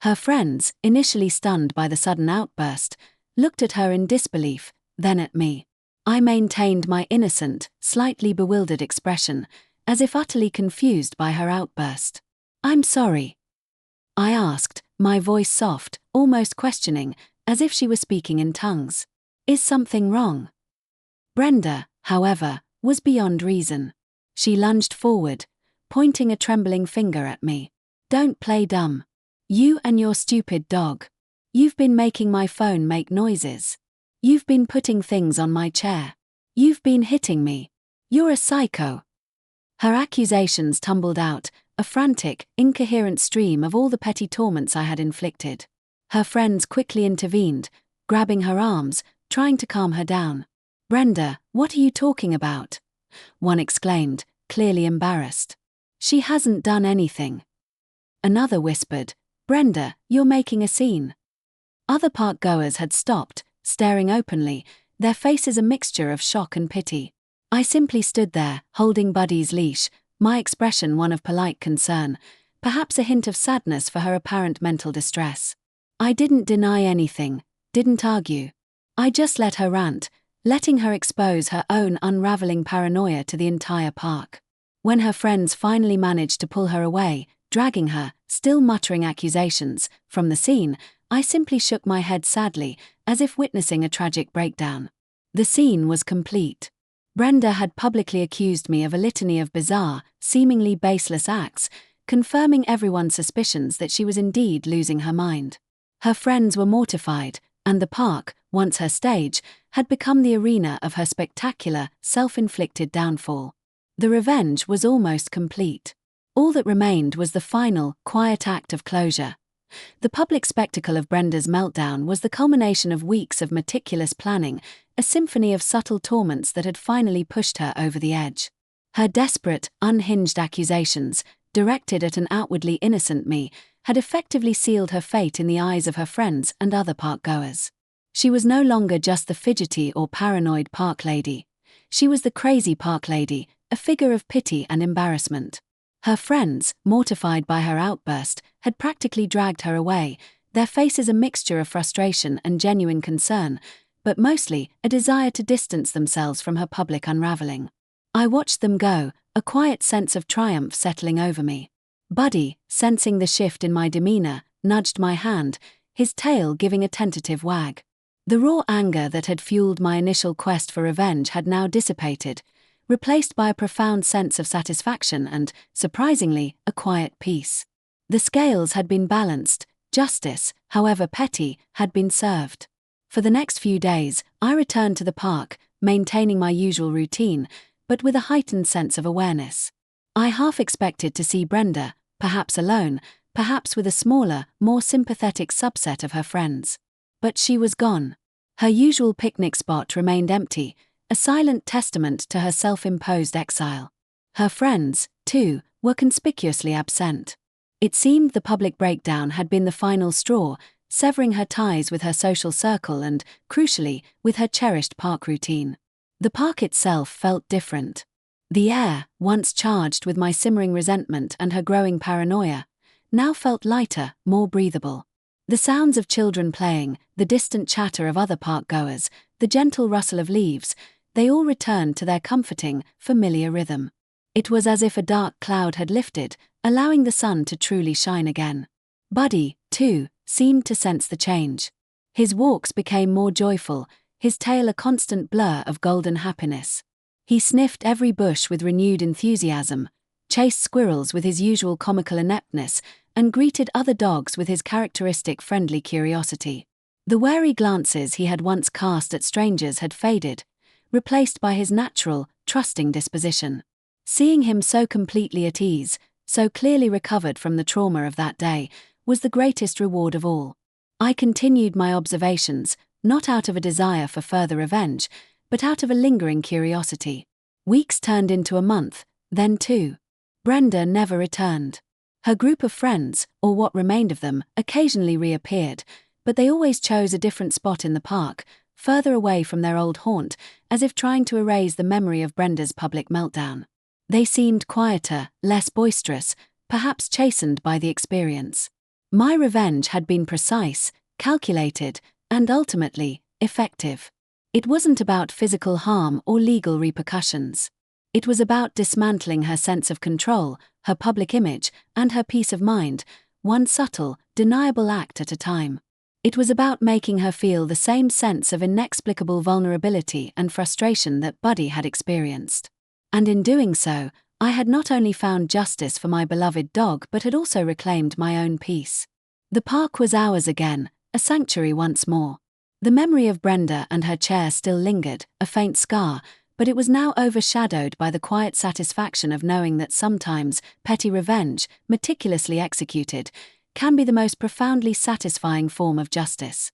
Her friends, initially stunned by the sudden outburst, looked at her in disbelief, then at me. I maintained my innocent, slightly bewildered expression, as if utterly confused by her outburst. "I'm sorry," I asked, my voice soft, almost questioning, as if she were speaking in tongues. "Is something wrong?" Brenda, however, was beyond reason. She lunged forward, pointing a trembling finger at me. "Don't play dumb. You and your stupid dog. You've been making my phone make noises. You've been putting things on my chair. You've been hitting me. "You're a psycho." Her accusations tumbled out, a frantic, incoherent stream of all the petty torments I had inflicted. Her friends quickly intervened, grabbing her arms, trying to calm her down. "Brenda, what are you talking about?" one exclaimed, clearly embarrassed. "She hasn't done anything." Another whispered, "Brenda, you're making a scene." Other park goers had stopped, staring openly, their faces a mixture of shock and pity. I simply stood there, holding Buddy's leash, my expression one of polite concern, perhaps a hint of sadness for her apparent mental distress. I didn't deny anything, didn't argue. I just let her rant, letting her expose her own unraveling paranoia to the entire park. When her friends finally managed to pull her away, dragging her, still muttering accusations, from the scene, I simply shook my head sadly, as if witnessing a tragic breakdown. The scene was complete. Brenda had publicly accused me of a litany of bizarre, seemingly baseless acts, confirming everyone's suspicions that she was indeed losing her mind. Her friends were mortified, and the park, once her stage, had become the arena of her spectacular, self-inflicted downfall. The revenge was almost complete. All that remained was the final, quiet act of closure. The public spectacle of Brenda's meltdown was the culmination of weeks of meticulous planning, a symphony of subtle torments that had finally pushed her over the edge. Her desperate, unhinged accusations, directed at an outwardly innocent me, had effectively sealed her fate in the eyes of her friends and other park-goers. She was no longer just the fidgety or paranoid park lady. She was the crazy park lady, a figure of pity and embarrassment. Her friends, mortified by her outburst, had practically dragged her away, their faces a mixture of frustration and genuine concern, but mostly a desire to distance themselves from her public unraveling. I watched them go, a quiet sense of triumph settling over me. Buddy, sensing the shift in my demeanor, nudged my hand, his tail giving a tentative wag. The raw anger that had fueled my initial quest for revenge had now dissipated, replaced by a profound sense of satisfaction and, surprisingly, a quiet peace. The scales had been balanced, justice, however petty, had been served. For the next few days, I returned to the park, maintaining my usual routine, but with a heightened sense of awareness. I half expected to see Brenda, perhaps alone, perhaps with a smaller, more sympathetic subset of her friends. But she was gone. Her usual picnic spot remained empty, a silent testament to her self-imposed exile. Her friends, too, were conspicuously absent. It seemed the public breakdown had been the final straw, severing her ties with her social circle and, crucially, with her cherished park routine. The park itself felt different. The air, once charged with my simmering resentment and her growing paranoia, now felt lighter, more breathable. The sounds of children playing, the distant chatter of other park-goers, the gentle rustle of leaves, they all returned to their comforting, familiar rhythm. It was as if a dark cloud had lifted, allowing the sun to truly shine again. Buddy, too, seemed to sense the change. His walks became more joyful, his tail a constant blur of golden happiness. He sniffed every bush with renewed enthusiasm, chased squirrels with his usual comical ineptness, and greeted other dogs with his characteristic friendly curiosity. The wary glances he had once cast at strangers had faded, replaced by his natural, trusting disposition. Seeing him so completely at ease, so clearly recovered from the trauma of that day, was the greatest reward of all. I continued my observations, not out of a desire for further revenge, but out of a lingering curiosity. Weeks turned into a month, then two. Brenda never returned. Her group of friends, or what remained of them, occasionally reappeared, but they always chose a different spot in the park, further away from their old haunt, as if trying to erase the memory of Brenda's public meltdown. They seemed quieter, less boisterous, perhaps chastened by the experience. My revenge had been precise, calculated, and ultimately, effective. It wasn't about physical harm or legal repercussions. It was about dismantling her sense of control, her public image, and her peace of mind, one subtle, deniable act at a time. It was about making her feel the same sense of inexplicable vulnerability and frustration that Buddy had experienced. And in doing so, I had not only found justice for my beloved dog but had also reclaimed my own peace. The park was ours again, a sanctuary once more. The memory of Brenda and her chair still lingered, a faint scar, but it was now overshadowed by the quiet satisfaction of knowing that sometimes petty revenge, meticulously executed, can be the most profoundly satisfying form of justice.